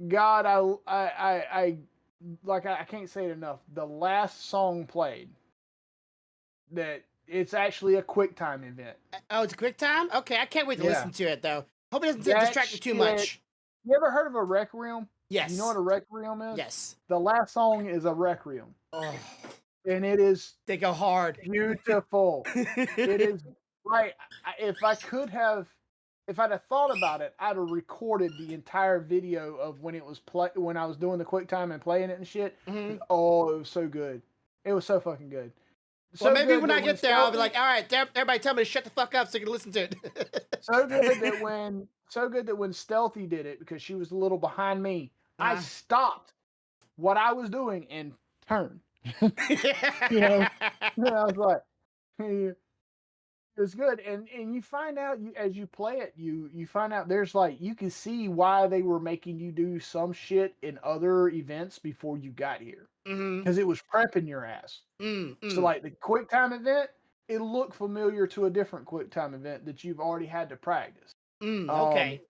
God, I can't say it enough. The last song played, that it's actually a QuickTime event. Oh, it's a quick time? Okay, I can't wait to Yeah. listen to it though. Hope it doesn't That distract me too shit- much. You ever heard of a Requiem? Yes. You know what a Requiem is? Yes. The last song is a Requiem. Oh, And it is they go hard. beautiful. It is like, if I'd have thought about it, I'd have recorded the entire video of when it was when I was doing the QuickTime and playing it and shit. Mhm. Oh, it was so good. It was so fucking good. Well, So maybe good when that I get there, I'll be Stealthy- like, all right, everybody tell me to shut the fuck up so you can listen to it. so good that when Stealthy did it, because she was a little behind me, I stopped what I was doing and turned. You know, and I was like, hey, it's good. And you find out, as you play it, you find out there's like, you can see why they were making you do some shit in other events before you got here, because it was prepping your ass. So like the QuickTime event, it looked familiar to a different QuickTime event that you've already had to practice. Okay.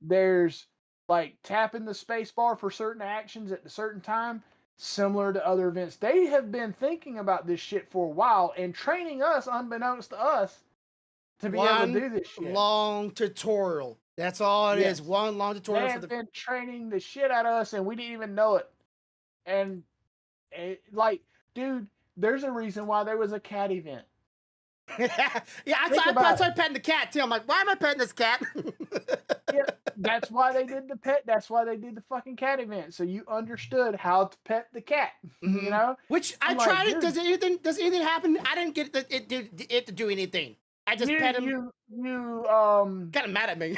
There's like tapping the space bar for certain actions at a certain time, similar to other events. They have been thinking about this shit for a while and training us, unbeknownst to us, to be able to do this shit. Long tutorial. That's all it is. One long tutorial. They have been training the shit out of us, and we didn't even know it. And like, dude, there's a reason why there was a cat event. Yeah, I started petting the cat too. I'm like, why am I petting this cat? Yeah, that's why they did the pet. That's why they did the fucking cat event, so you understood how to pet the cat. You know, which I tried it. Does anything happen? I didn't get it to do anything. I just pet him. You kind of mad at me.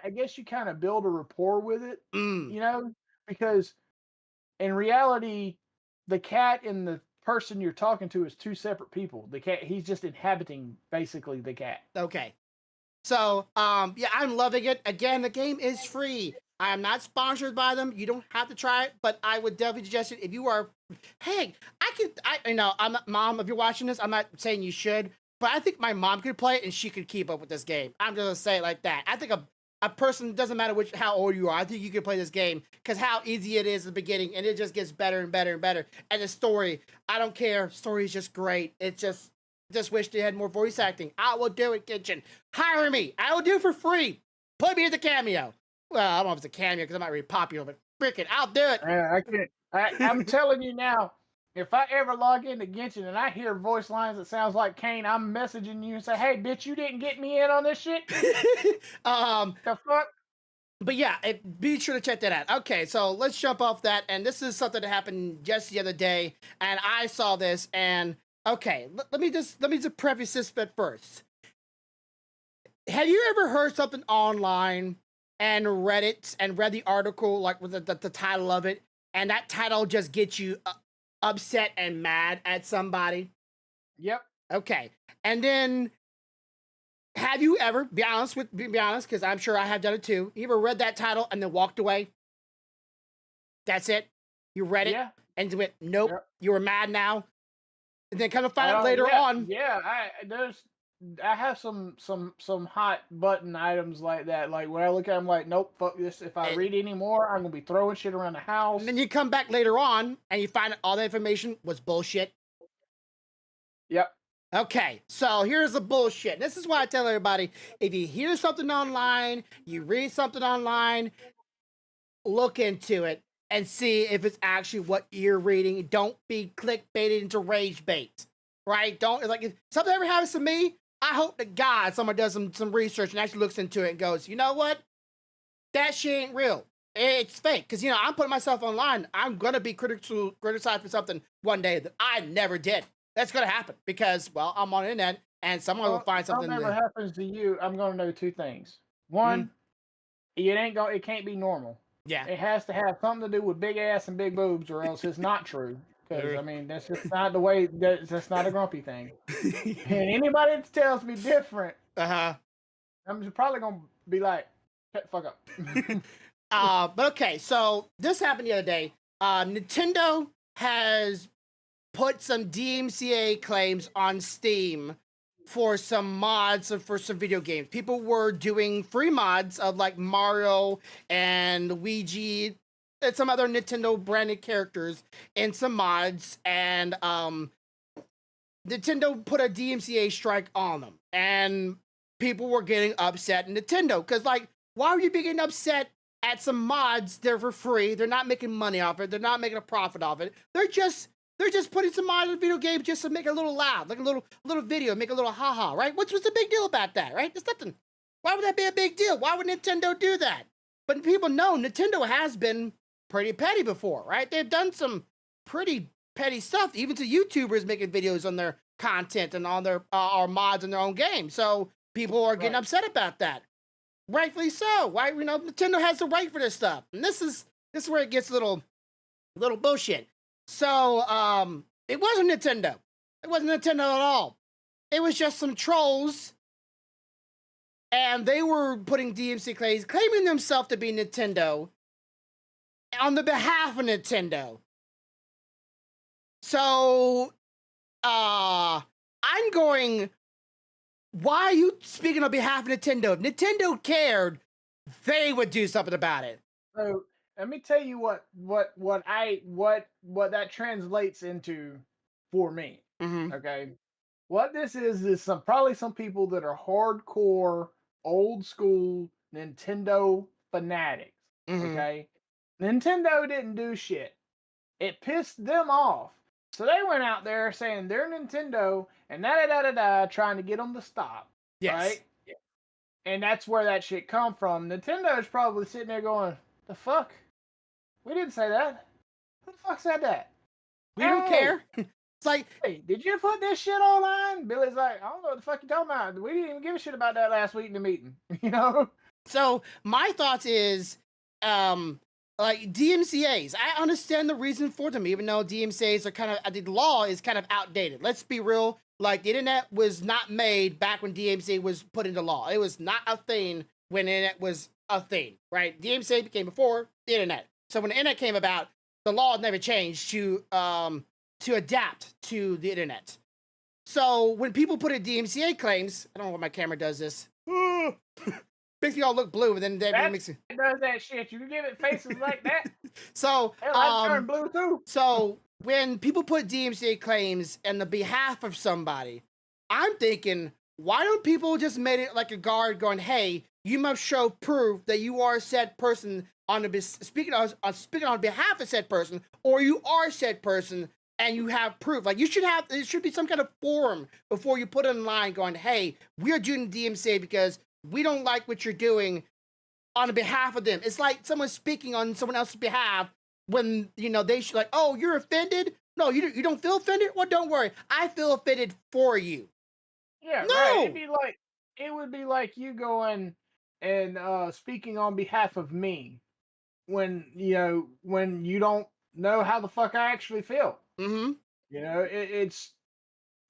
I guess you kind of build a rapport with it. You know, because in reality, the cat and the person you're talking to is two separate people. The cat, he's just inhabiting basically the cat. Okay. So, yeah, I'm loving it. Again, the game is free. I am not sponsored by them. You don't have to try it, but I would definitely suggest it if you are. Hey, I'm not, Mom, if you're watching this, I'm not saying you should, but I think my mom could play it and she could keep up with this game. I'm just gonna say it like that. I think a person, doesn't matter how old you are, I think you can play this game because how easy it is at the beginning, and it just gets better and better and better. And the story, I don't care. Story is just great. It's just wish they had more voice acting. I will do it, Kitchen. Hire me. I will do it for free. Put me in the cameo. Well, I don't know if it's a cameo because I'm not really popular, but frickin', I'll do it. I can't. I'm telling you now, if I ever log into Genshin and I hear voice lines that sounds like Kane, I'm messaging you and say, hey, bitch, you didn't get me in on this shit? The fuck? But yeah, be sure to check that out. Okay, so let's jump off that. And this is something that happened just the other day. And I saw this and okay, let me just preface this bit first. Have you ever heard something online and read it and read the article, like with the title of it, and that title just gets you upset and mad at somebody? Yep. Okay, and then have you ever, be honest, because I'm sure I have done it too. You ever read that title and then walked away? That's it. You read it and went, nope. Yep. You were mad now. And then kind of find out later on. Yeah, I have some hot button items like that. Like when I look at them, like, nope, fuck this. If I read any more, I'm gonna be throwing shit around the house. And then you come back later on and you find out all the information was bullshit. Yep. Okay, so here's the bullshit. This is why I tell everybody: if you hear something online, you read something online, look into it and see if it's actually what you're reading. Don't be clickbaited into rage bait, right? Don't, like, if something ever happens to me, I hope to God someone does some research and actually looks into it and goes, you know what? That shit ain't real. It's fake. Because, I'm putting myself online. I'm going to be criticized for something one day that I never did. That's going to happen because, well, I'm on the internet and someone will find something. If something ever happens to you, I'm going to know two things. One, it can't be normal. Yeah. It has to have something to do with big ass and big boobs, or else it's not true. Because, I mean, that's just not the way, that's not a grumpy thing. And anybody that tells me different, I'm just probably going to be like, shut the fuck up. But okay, so this happened the other day. Nintendo has put some DMCA claims on Steam for some mods and for some video games. People were doing free mods of like Mario and Luigi and some other Nintendo branded characters in some mods, and Nintendo put a DMCA strike on them, and people were getting upset at Nintendo because, like, why are you getting upset at some mods? They're for free. They're not making money off it. They're not making a profit off it. They're just putting some mods in video games just to make it a little loud, like a little video, make a little haha, right? What's the big deal about that, right? There's nothing. Why would that be a big deal? Why would Nintendo do that? But people know Nintendo has been pretty petty before, right? They've done some pretty petty stuff, even to YouTubers making videos on their content and on their or mods in their own game. So people are getting upset about that. Rightfully so. Why, Nintendo has the right for this stuff. And this is where it gets a little bullshit. So it wasn't Nintendo. It wasn't Nintendo at all. It was just some trolls. And they were putting DMC claims, claiming themselves to be Nintendo on the behalf of Nintendo. So I'm going, why are you speaking on behalf of Nintendo? If Nintendo cared, they would do something about it. So let me tell you what that translates into for me. Mm-hmm. Okay, what this is probably some people that are hardcore, old school Nintendo fanatics. Mm-hmm. Okay, Nintendo didn't do shit. It pissed them off. So they went out there saying they're Nintendo and trying to get them to stop. Yes. Right? And that's where that shit come from. Nintendo's probably sitting there going, the fuck? We didn't say that. Who the fuck said that? We don't care. It's like, hey, did you put this shit online? Billy's like, I don't know what the fuck you talking about. We didn't even give a shit about that last week in the meeting. You know? So my thoughts is, like DMCAs, I understand the reason for them, even though DMCAs are kind of, the law is kind of outdated. Let's be real. Like, the internet was not made back when DMCA was put into law. It was not a thing when the internet was a thing, right? DMCA became before the internet. So when the internet came about, the law never changed to adapt to the internet. So when people put in DMCA claims, I don't know why my camera does this. Makes me all look blue, and then that makes it does that shit. You can give it faces like that. So hell, I turn blue too. So when people put DMCA claims on the behalf of somebody, I'm thinking, why don't people just make it like a guard going, hey, you must show proof that you are said person speaking on behalf of said person, or you are said person and you have proof. Like, it should be some kind of form before you put it in line going, hey, we're doing DMCA because we don't like what you're doing on behalf of them. It's like someone speaking on someone else's behalf when, they should, like, oh, you're offended? No, you don't feel offended? Well, don't worry. I feel offended for you. Yeah, no. Right. It would be like you going and speaking on behalf of me when you don't know how the fuck I actually feel. Mm-hmm.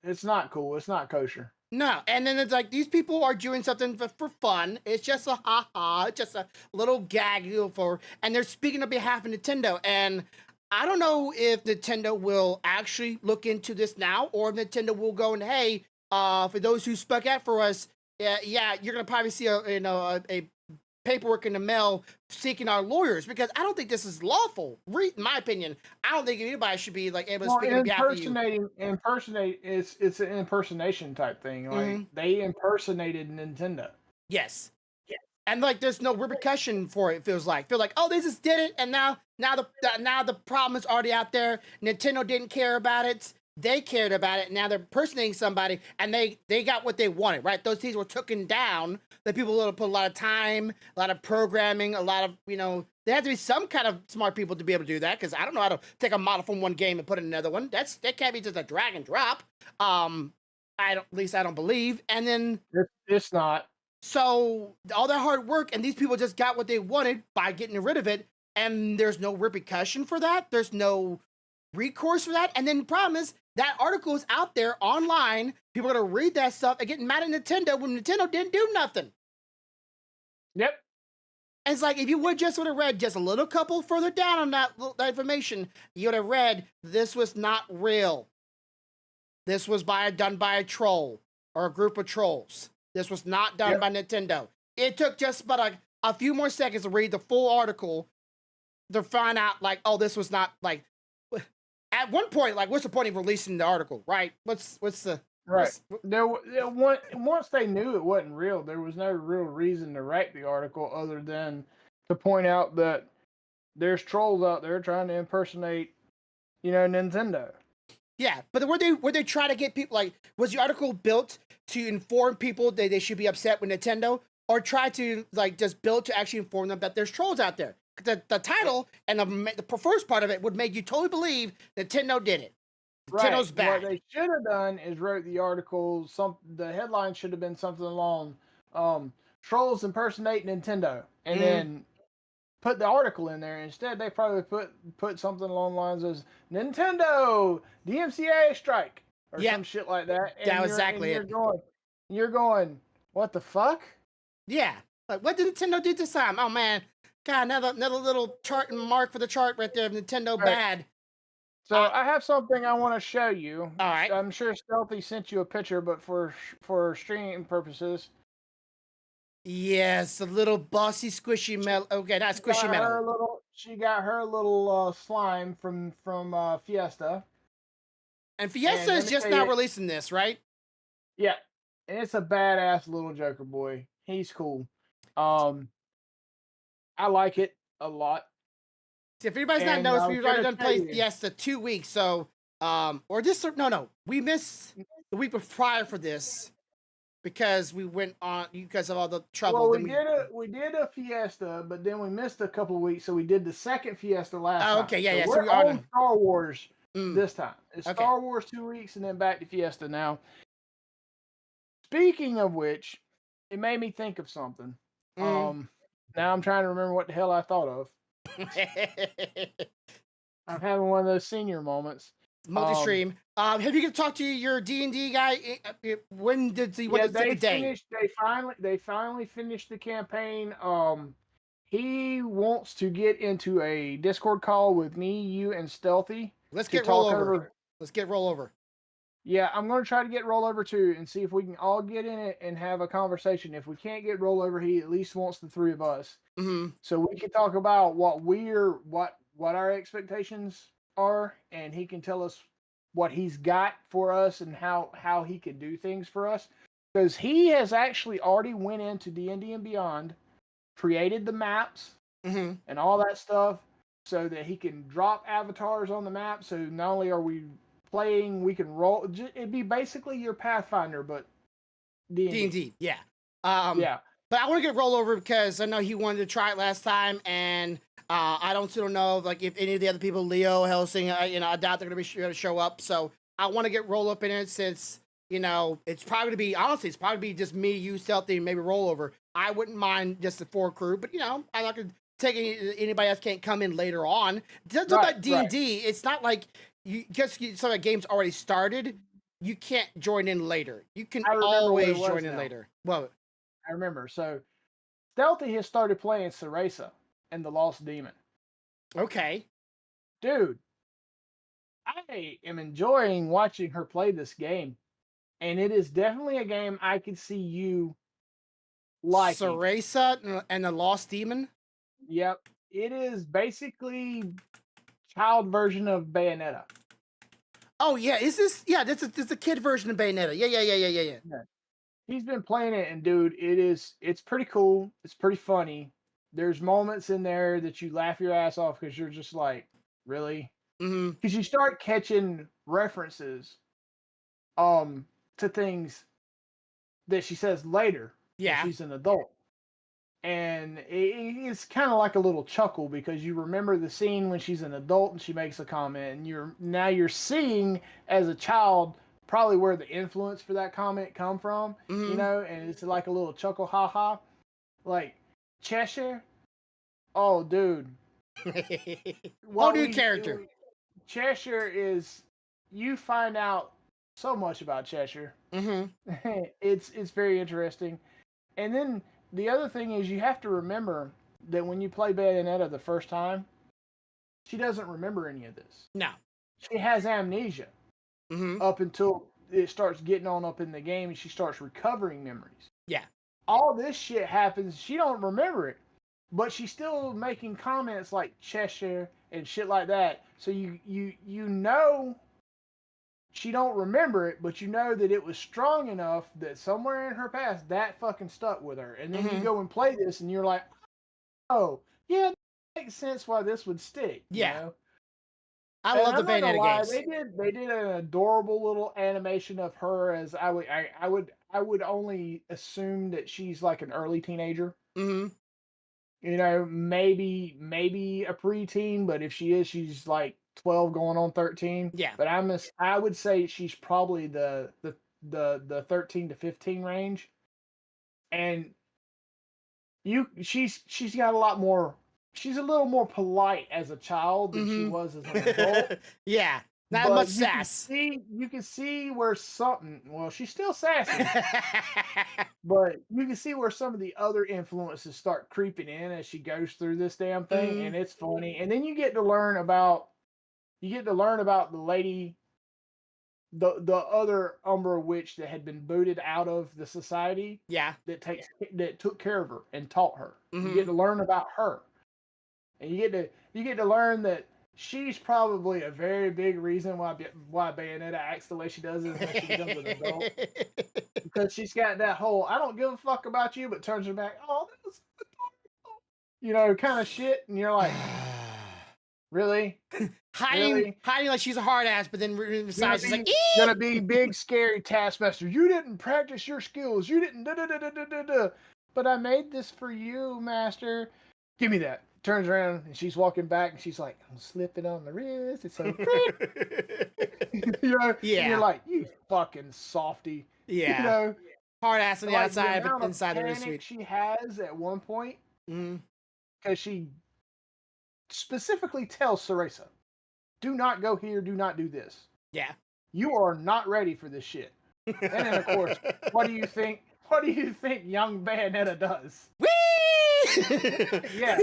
It's not cool. It's not kosher. No, and then it's like, these people are doing something for fun. It's just a ha-ha. It's just a little gag and they're speaking on behalf of Nintendo. And I don't know if Nintendo will actually look into this now, or if Nintendo will go and, hey, for those who spoke out for us, yeah, you're gonna probably see a paperwork in the mail seeking our lawyers, because I don't think this is lawful. In my opinion, I don't think anybody should be like able to speak on behalf of you. It's an impersonation type thing. Like, they impersonated Nintendo. Yes. And like, there's no repercussion for it. Feel like, oh, they just did it, and now the problem is already out there. Nintendo didn't care about it. They cared about it. Now they're impersonating somebody, and they got what they wanted, right? Those things were taken down. The people put a lot of time, a lot of programming, a lot of, there had to be some kind of smart people to be able to do that, because I don't know how to take a model from one game and put it in another one. That can't be just a drag and drop. At least I don't believe. And then it's not. So all that hard work, and these people just got what they wanted by getting rid of it, and there's no repercussion for that. There's no recourse for that. And then the problem is, that article is out there online. People are going to read that stuff and get mad at Nintendo when Nintendo didn't do nothing. Yep. And it's like, if you would have read just a little couple further down on that information, you would have read, this was not real. This was done by a troll. are a group of trolls. This was not done by Nintendo. It took just about a few more seconds to read the full article to find out, like, oh, this was not like. At one point, like, what's the point of releasing the article, right? What's the right? Once they knew it wasn't real, there was no real reason to write the article other than to point out that there's trolls out there trying to impersonate, Nintendo. Yeah, but were they trying to get people, like, was the article built to inform people that they should be upset with Nintendo, or try to, like, just build to actually inform them that there's trolls out there? The title and the first part of it would make you totally believe Nintendo did it. Nintendo's bad. What they should have done is wrote the article. The headline should have been something along, "Trolls impersonate Nintendo," and then put the article in there. Instead, they probably put something along the lines as "Nintendo DMCA strike" or some shit like that. And that was exactly it. You're going, what the fuck? Yeah, like, what did Nintendo do this time? Oh man. God, another little chart and mark for the chart right there. Nintendo bad. So I have something I want to show you. All right. I'm sure Stealthy sent you a picture, but for streaming purposes. Yes, a little bossy squishy metal. Okay, not squishy metal. She got her little slime from Fiesta. And Fiesta is just now releasing this, right? Yeah, and it's a badass little Joker boy. He's cool. I like it a lot. See, if anybody's not noticed, we've already done play Fiesta 2 weeks. So, or this, no, we missed the week prior for this because we went on because of all the trouble. Well, we did a Fiesta, but then we missed a couple of weeks, so we did the second Fiesta last time. Okay, yeah. So we're on Star Wars this time. It's Star Wars 2 weeks, and then back to Fiesta now. Speaking of which, it made me think of something. Now I'm trying to remember what the hell I thought of. I'm having one of those senior moments. Multi-stream. Have you talked to your D&D guy? When did he? What the day? They finally finished the campaign. He wants to get into a Discord call with me, you, and Stealthy. Let's get rollover. Let's get rollover. Yeah, I'm going to try to get rollover too and see if we can all get in it and have a conversation. If we can't get rollover, he at least wants the three of us. So we can talk about what our expectations are, and he can tell us what he's got for us and how he can do things for us. Because he has actually already went into D&D and Beyond, created the maps and all that stuff so that he can drop avatars on the map. So not only are we playing, we can roll. It'd be basically your Pathfinder, but D&D. Yeah. Yeah. But I want to get rollover because I know he wanted to try it last time, and I don't know like if any of the other people, Leo, Helsing, I doubt they're going to show up. So I want to get roll up in it since it's probably to be just me, you, Stealthy, and maybe rollover. I wouldn't mind just the 4 crew, but I'm not going to take anybody else can't come in later on. Just about D&D, it's not like some of the game's already started. You can't join in later. You can always join in later. Well, I remember. So, Stealthy has started playing Ceresa and the Lost Demon. Okay. Dude, I am enjoying watching her play this game. And it is definitely a game I could see you liking. Ceresa and the Lost Demon? Yep. It is basically child version of Bayonetta. Oh, yeah. Is this? Yeah, this is a kid version of Bayonetta. Yeah. He's been playing it, and dude, it's pretty cool. It's pretty funny. There's moments in there that you laugh your ass off because you're just like, really? Because you start catching references to things that she says later. Yeah. When she's an adult. And it's kind of like a little chuckle because you remember the scene when she's an adult and she makes a comment, and you're seeing as a child probably where the influence for that comment come from, and it's like a little chuckle, haha. Like Cheshire, oh dude, whole new character. Cheshire is, you find out so much about Cheshire. It's very interesting. And then the other thing is you have to remember that when you play Bayonetta the first time, she doesn't remember any of this. No. She has amnesia up until it starts getting on up in the game, and she starts recovering memories. Yeah. All this shit happens. She don't remember it, but she's still making comments like Cheshire and shit like that. So you know she don't remember it, but you know that it was strong enough that somewhere in her past that fucking stuck with her. And then you go and play this, and you're like, oh yeah, that makes sense why this would stick. Yeah. You know? I love the I'm not gonna Bayonetta lie, games. they did an adorable little animation of her as I would only assume that she's like an early teenager. Mm-hmm. You know, maybe a preteen, but if she is, she's like 12 going on 13. Yeah. But I would say she's probably the 13 to 15 range. And she's got a lot more, she's a little more polite as a child than she was as an adult. Yeah. Not But much sass. You can see where something, well, she's still sassy, but you can see where some of the other influences start creeping in as she goes through this damn thing, and it's funny. And then you get to learn about the lady, the other Umbra witch that had been booted out of the society. Yeah. That took care of her and taught her. You get to learn about her, and you get to learn that she's probably a very big reason why Bayonetta acts the way she does when she becomes an adult. Because she's got that whole "I don't give a fuck about you," but turns her back. Oh, that was adorable, you know, kind of shit, and you're like, really? hiding like she's a hard ass, but then inside she's like, gonna be big scary taskmaster. You didn't practice your skills. You didn't. But I made this for you, master. Give me that. Turns around and she's walking back and she's like, I'm slipping on the wrist. It's so pretty. You know? Yeah. And you're like, you fucking softy. Yeah. You know? Hard ass on the outside, the but inside they're panic sweet. she has at one point, because she specifically tells Cereza, do not go here, do not do this. Yeah. You are not ready for this shit. And then, of course, what do you think? What do you think young Bayonetta does? Whee! Yeah.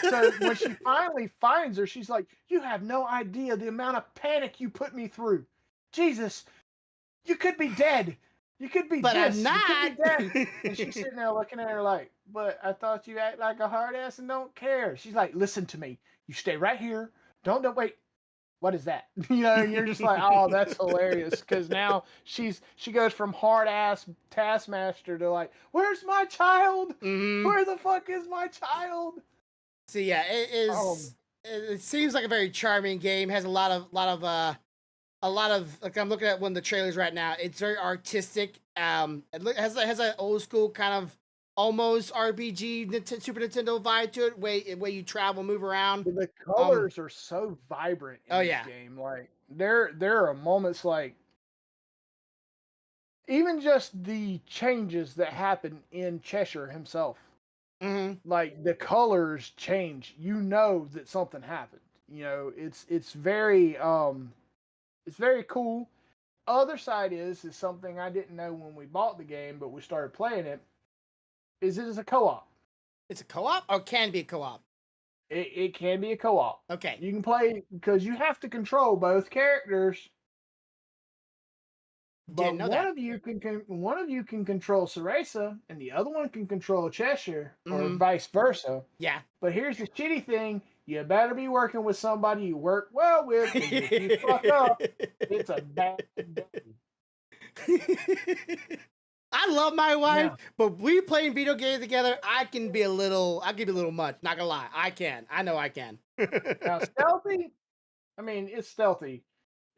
So when she finally finds her, she's like, you have no idea the amount of panic you put me through. Jesus, you could be dead. You could be but this. I'm not. You could be dead. And she's sitting there looking at her like, but I thought you act like a hard ass and don't care. She's like, listen to me. You stay right here. Don't wait. What is that? You know, you're just like, oh, that's hilarious. Because now she goes from hard ass taskmaster to like, where's my child? Where the fuck is my child? So yeah, it is. It seems like a very charming game. Has a lot of like I'm looking at one of the trailers right now. It's very artistic. It has an old school kind of almost RPG Super Nintendo vibe to it, way you travel, move around. The colors are so vibrant in this game. Like there are moments like even just the changes that happen in Cheshire himself. Like the colors change. You know that something happened. You know, it's very cool. Other side is something I didn't know when we bought the game, but we started playing it. It is a co-op. It's a co-op, or can be a co-op. It can be a co-op. Okay. You can play because you have to control both characters. But one of you can control Cereza, and the other one can control Cheshire, or vice versa. Yeah. But here's the shitty thing: you better be working with somebody you work well with. If you fuck up, it's a bad day. I love my wife, but we playing video games together, I can be a little much. Not gonna lie, I can. I know I can. Now stealthy, I mean it's stealthy.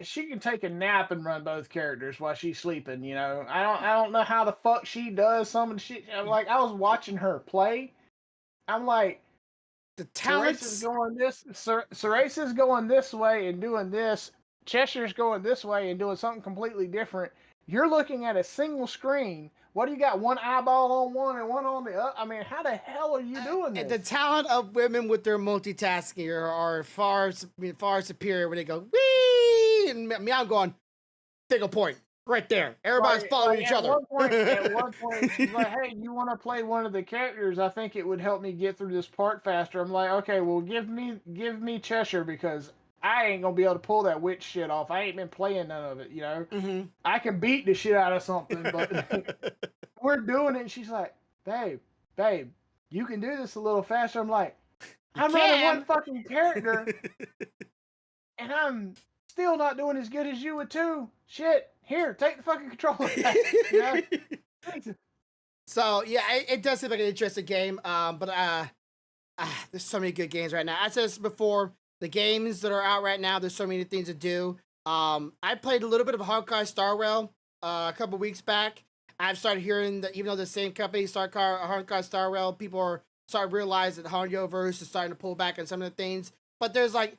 She can take a nap and run both characters while she's sleeping. You know, I don't know how the fuck she does some of the shit. Like I was watching her play, I'm like, the talents Ceresa's going this way and doing this. Cheshire's going this way and doing something completely different. You're looking at a single screen. What do you got? One eyeball on one and one on the other? I mean, how the hell are you doing this? The talent of women with their multitasking are far superior when they go, wee! And me, I'm going, take a point. Right there. Everybody's following each other. At one point, she's like, hey, you want to play one of the characters? I think it would help me get through this part faster. I'm like, okay, well, give me Cheshire because I ain't gonna be able to pull that witch shit off. I ain't been playing none of it, you know. Mm-hmm. I can beat the shit out of something, but we're doing it. And she's like, babe, you can do this a little faster. I'm like, I'm running one fucking character, and I'm still not doing as good as you with two. Shit, here, take the fucking controller back. You know? So yeah, it does seem like an interesting game. But there's so many good games right now. I said this before. The games that are out right now, there's so many things to do. I played a little bit of Honkai Star Rail a couple weeks back. I've started hearing that even though the same company, Honkai Star Rail, people are starting to realize that Honyoverse is starting to pull back on some of the things. But there's like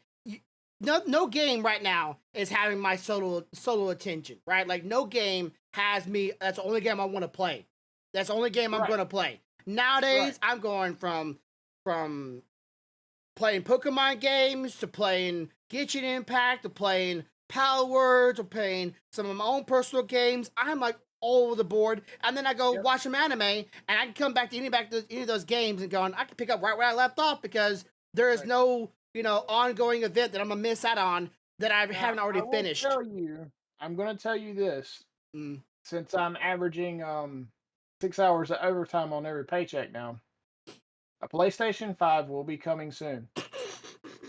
no game right now is having my solo attention, right? Like no game has me. That's the only game I want to play. That's the only game I'm going to play. Nowadays, I'm going from playing Pokemon games to playing Genshin Impact to playing Palworld to playing some of my own personal games. I'm like all over the board, and then I go watch some anime, and I can come back to any of those games and going, I can pick up right where I left off because there is no ongoing event that I'm gonna miss out on that I haven't already finished. I'm gonna tell you this. Since I'm averaging 6 hours of overtime on every paycheck now, a PlayStation 5 will be coming soon.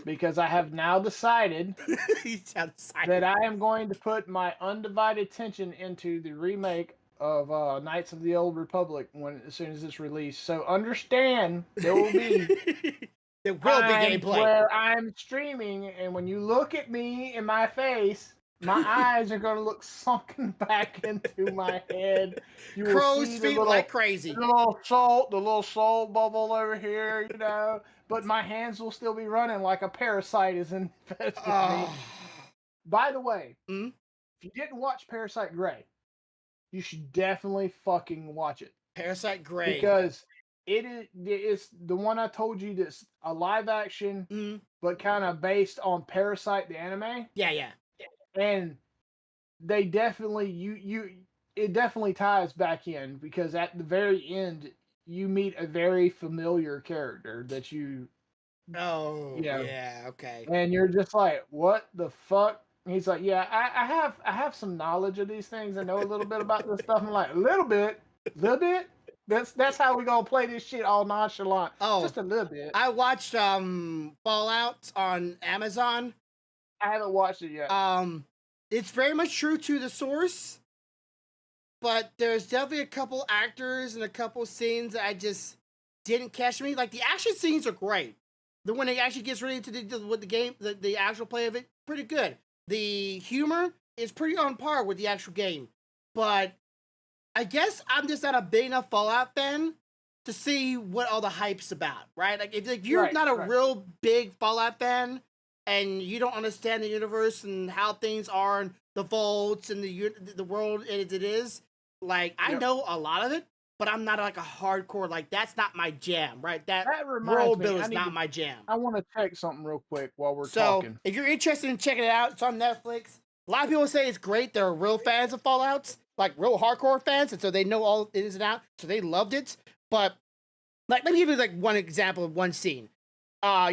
Because I have now decided that I am going to put my undivided attention into the remake of Knights of the Old Republic as soon as it's released. So understand there will be gameplay where I'm streaming, and when you look at me in my face, my eyes are going to look sunken back into my head. You Crow's feet like crazy. The little salt bubble over here, But my hands will still be running like a parasite is infested me. By the way, if you didn't watch Parasite Grey, you should definitely fucking watch it. Parasite Grey. Because it's the one I told you that's a live action, but kind of based on Parasite the anime. Yeah. And they definitely it definitely ties back in because at the very end you meet a very familiar character that you okay. And you're just like, what the fuck? And he's like, yeah, I have some knowledge of these things. I know a little bit about this stuff. I'm like, a little bit. That's how we gonna play this shit all nonchalant. Just a little bit. I watched Fallout on Amazon. I haven't watched it yet. It's very much true to the source, but there's definitely a couple actors and a couple scenes that I just didn't catch me. Like the action scenes are great. The when it actually gets really into the game, the actual play of it, pretty good. The humor is pretty on par with the actual game, but I guess I'm just not a big enough Fallout fan to see what all the hype's about, right? Like if you're not a real big Fallout fan and you don't understand the universe and how things are and the vaults and the world as it is, like I know a lot of it, but I'm not like a hardcore, like that's not my jam, right? That world build is not my jam. I want to check something real quick while we're talking. If you're interested in checking it out, it's on Netflix. A lot of people say it's great. They're real fans of Fallouts, like real hardcore fans, and so they know all ins and outs, so they loved it. But like, let me give you like one example of one scene. The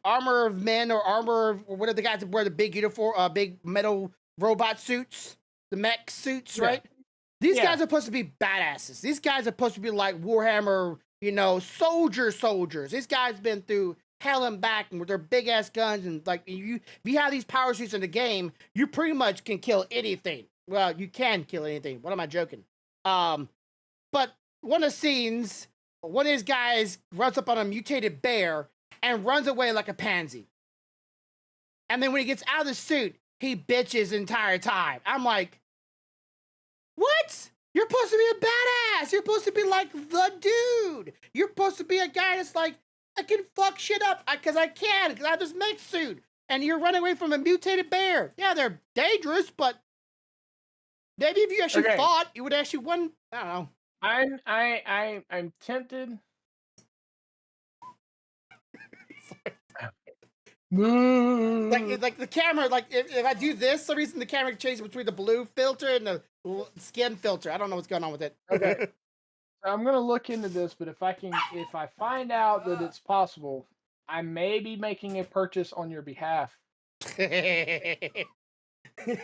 armor of men or what are the guys that wear the big uniform, big metal robot suits, the mech suits, right? These guys are supposed to be badasses. These guys are supposed to be like Warhammer, soldiers. These guys been through hell and back and with their big ass guns, and like if you have these power suits in the game, you pretty much can kill anything. Well, you can kill anything. What am I joking? But one of the scenes, one of these guys runs up on a mutated bear and runs away like a pansy. And then when he gets out of the suit, he bitches the entire time. I'm like, what? You're supposed to be a badass. You're supposed to be like the dude. You're supposed to be a guy that's like, I can fuck shit up because I have this mech suit. And you're running away from a mutated bear. Yeah, they're dangerous, but maybe if you actually fought, you would actually win. I don't know. I'm tempted. like the camera, like if I do this, some reason the camera changes between the blue filter and the skin filter. I don't know what's going on with it. Okay. I'm gonna look into this, but if I find out that it's possible, I may be making a purchase on your behalf.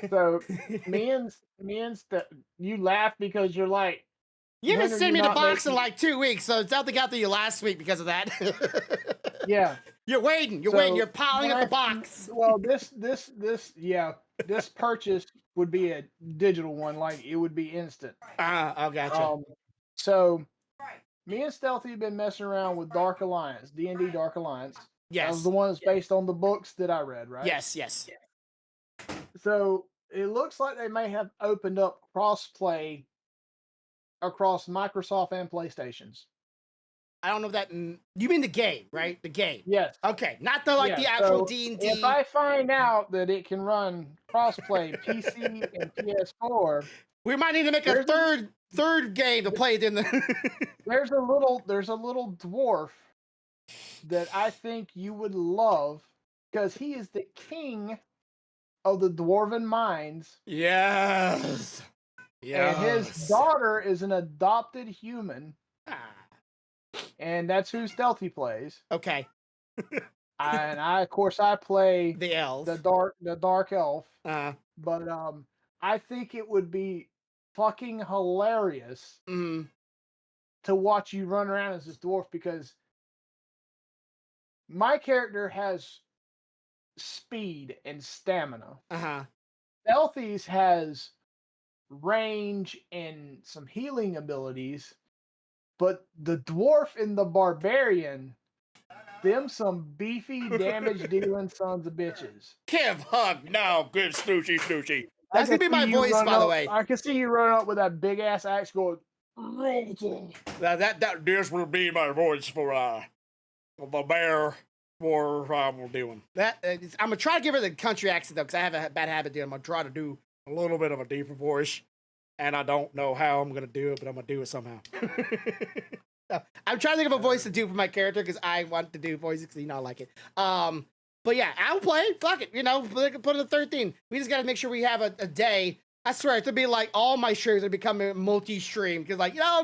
So, you laugh because you're like, You haven't when are sent you me the not box in making? like 2 weeks, so it's something got to you last week because of that. Yeah. You're waiting. You're So waiting. You're piling when up the I box. well, this purchase would be a digital one, like it would be instant. Oh, gotcha. So me and Stealthy have been messing around with Dark Alliance, D&D Dark Alliance. That was Yes. the one that's based on the books that I read, right? Yes. So it looks like they may have opened up crossplay across Microsoft and PlayStations. I don't know if that. You mean the game, right? The game. Yes. Okay, not the like Yeah, the actual so D&D. if I find out that it can run crossplay PC and PS4, We might need to make a there's a third game to play it in the. there's a little dwarf that I think you would love because he is the king of the dwarven mines, Yes. and his daughter is an adopted human, Ah, and that's who Stealthy plays. okay. Of course I play The elf. the dark elf. Uh. But I think it would be fucking hilarious to watch you run around as this dwarf because my character has speed and stamina. Stealthy's has range and some healing abilities, but the dwarf and the barbarian, them some beefy damage dealing sons of bitches. Kev, hug now, good snooshy. That's gonna be my voice, by the way. I can see you running up with that big ass axe going. That this will be my voice for the bear for we're doing. That I'm gonna try to give her the country accent though, because I have a bad habit doing. I'm gonna try to do a little bit of a deeper voice, and I don't know how I'm gonna do it, but I'm gonna do it somehow. I'm trying to think of a voice to do for my character because I want to do voices because I like it. But yeah, I'll play. Fuck it, put in the 13. We just gotta make sure we have a day. I swear, it's gonna be like all my streams are becoming multi-stream because,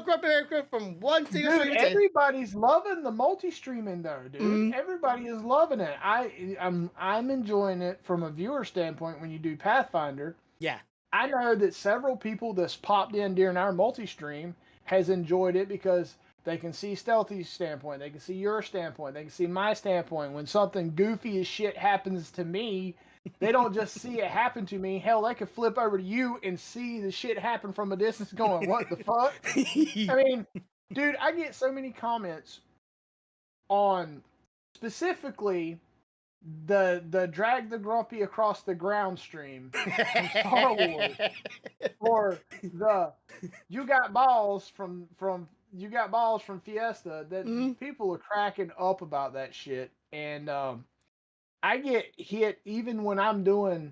grip from one single stream. Dude, everybody's loving the multi-streaming though, dude. Everybody is loving it. I'm enjoying it from a viewer standpoint when you do Pathfinder. Yeah. I know that several people that's popped in during our multi-stream has enjoyed it because they can see Stealthy's standpoint, they can see your standpoint, they can see my standpoint. When something goofy as shit happens to me, they don't just see it happen to me. Hell, they could flip over to you and see the shit happen from a distance going, what the fuck? I mean, dude, I get so many comments on specifically the Drag the Grumpy Across the Ground stream from Star Wars, or the You Got Balls from Fiesta, that people are cracking up about that shit. And I get hit even when I'm doing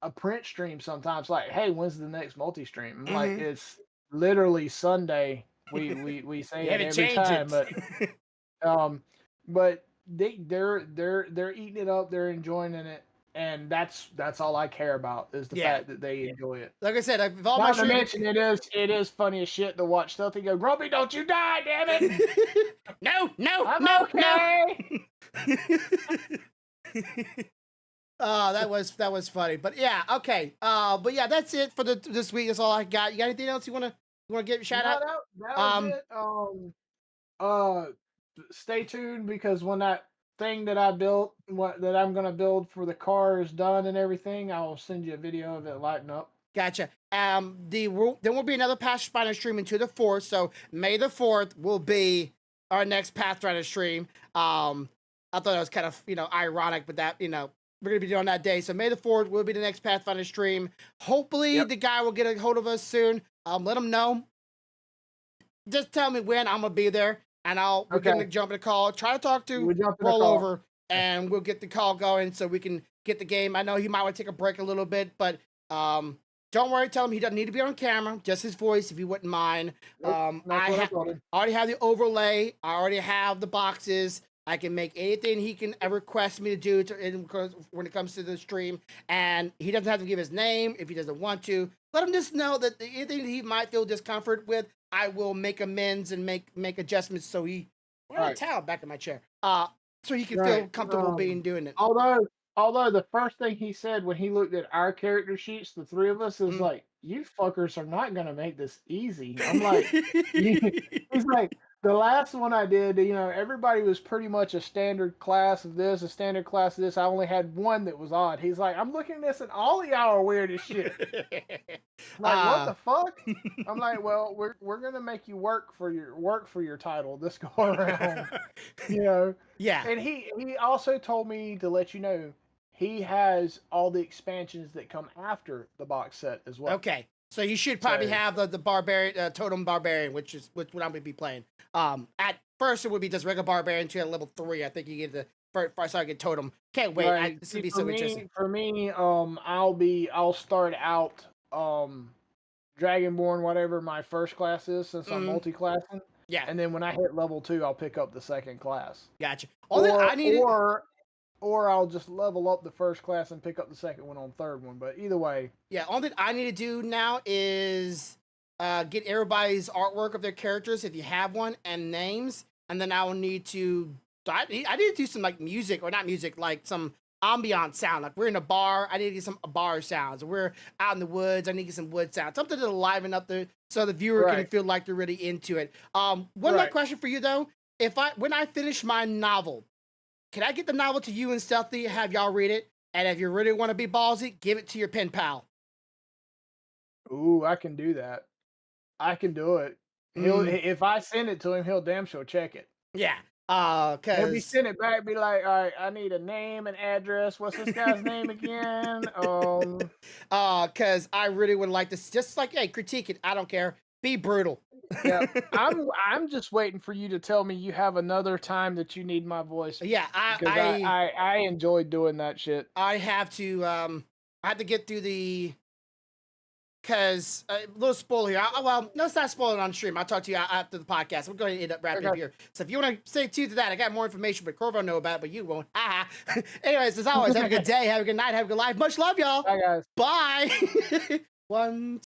a print stream sometimes, like, hey, when's the next multi-stream? I'm like, it's literally Sunday. We say it every time, but they're eating it up, they're enjoying it, and that's all I care about is the fact that they enjoy it. Like I said, if all Not to mention it is funny as shit to watch Stealthy go, Grumpy, don't you die, damn it! I'm okay. That was funny, but yeah, okay. But yeah, that's it for this week. That's all I got. You got anything else you wanna give a shout out? That was it. Stay tuned because when that thing that I built, that I'm gonna build for the car is done and everything, I will send you a video of it lighting up. Gotcha. There will be another Pathfinder stream into the 4th, so May the 4th will be our next Pathfinder stream. I thought it was kind of, ironic, but that, we're going to be doing that day. So May the 4th will be the next Pathfinder stream. Hopefully the guy will get a hold of us soon. Let him know. Just tell me when I'm going to be there, and we're going to jump in the call. Try to talk to Rollover, and we'll get the call going so we can get the game. I know he might want to take a break a little bit, but don't worry. Tell him he doesn't need to be on camera, just his voice, if you wouldn't mind. I already have the overlay. I already have the boxes. I can make anything he can request me to do when it comes to the stream. And he doesn't have to give his name if he doesn't want to. Let him just know that anything he might feel discomfort with, I will make amends and make adjustments so he... Where's the towel back in my chair? so he can feel comfortable being doing it. Although the first thing he said when he looked at our character sheets, the three of us, is like, "You fuckers are not gonna make this easy." I'm like, he's like, the last one I did, everybody was pretty much a standard class of this, a standard class of this. I only had one that was odd. He's like, I'm looking at this and all of y'all are weird as shit. Like, what the fuck? I'm like, well, we're gonna make you work for your title this go around. Yeah. And he also told me to let you know he has all the expansions that come after the box set as well. Okay. So you should probably have the barbarian totem barbarian, which I'm gonna be playing. At first it would be just regular barbarian to level 3. I think you get the first I get totem. Can't wait. Right. This would be so interesting. For me, I'll start out Dragonborn, whatever my first class is, since I'm multi-classing. Yeah. And then when I hit level 2, I'll pick up the second class. Gotcha. Or I'll just level up the first class and pick up the second one on third one. But either way. Yeah, all that I need to do now is get everybody's artwork of their characters, if you have one, and names. And then I will need to... I need to do some, like, music, or not music, like some ambient sound. Like, we're in a bar, I need to get some bar sounds. We're out in the woods, I need to get some wood sounds. Something to liven up so the viewer can feel like they're really into it. One more question for you, though. When I finish my novel, can I get the novel to you and Stealthy, have y'all read it? And if you really want to be ballsy, give it to your pen pal. Ooh, I can do that. I can do it. If I send it to him, he'll damn sure check it. Yeah. He'll be send it back, be like, all right, I need a name and address. What's this guy's name again? Cause I really would like to just like, hey, critique it. I don't care. Be brutal. Yeah, I'm just waiting for you to tell me you have another time that you need my voice. Yeah, I enjoy doing that shit. I have to get through the, cause a little spoiler here. Well, no, it's not spoiling on stream. I'll talk to you after the podcast. We're going to end up wrapping up here. So if you want to stay tuned to that, I got more information, but Corvo know about it, but you won't. Anyways, as always, have a good day, have a good night, have a good life. Much love, y'all. Bye, guys. Bye. 1,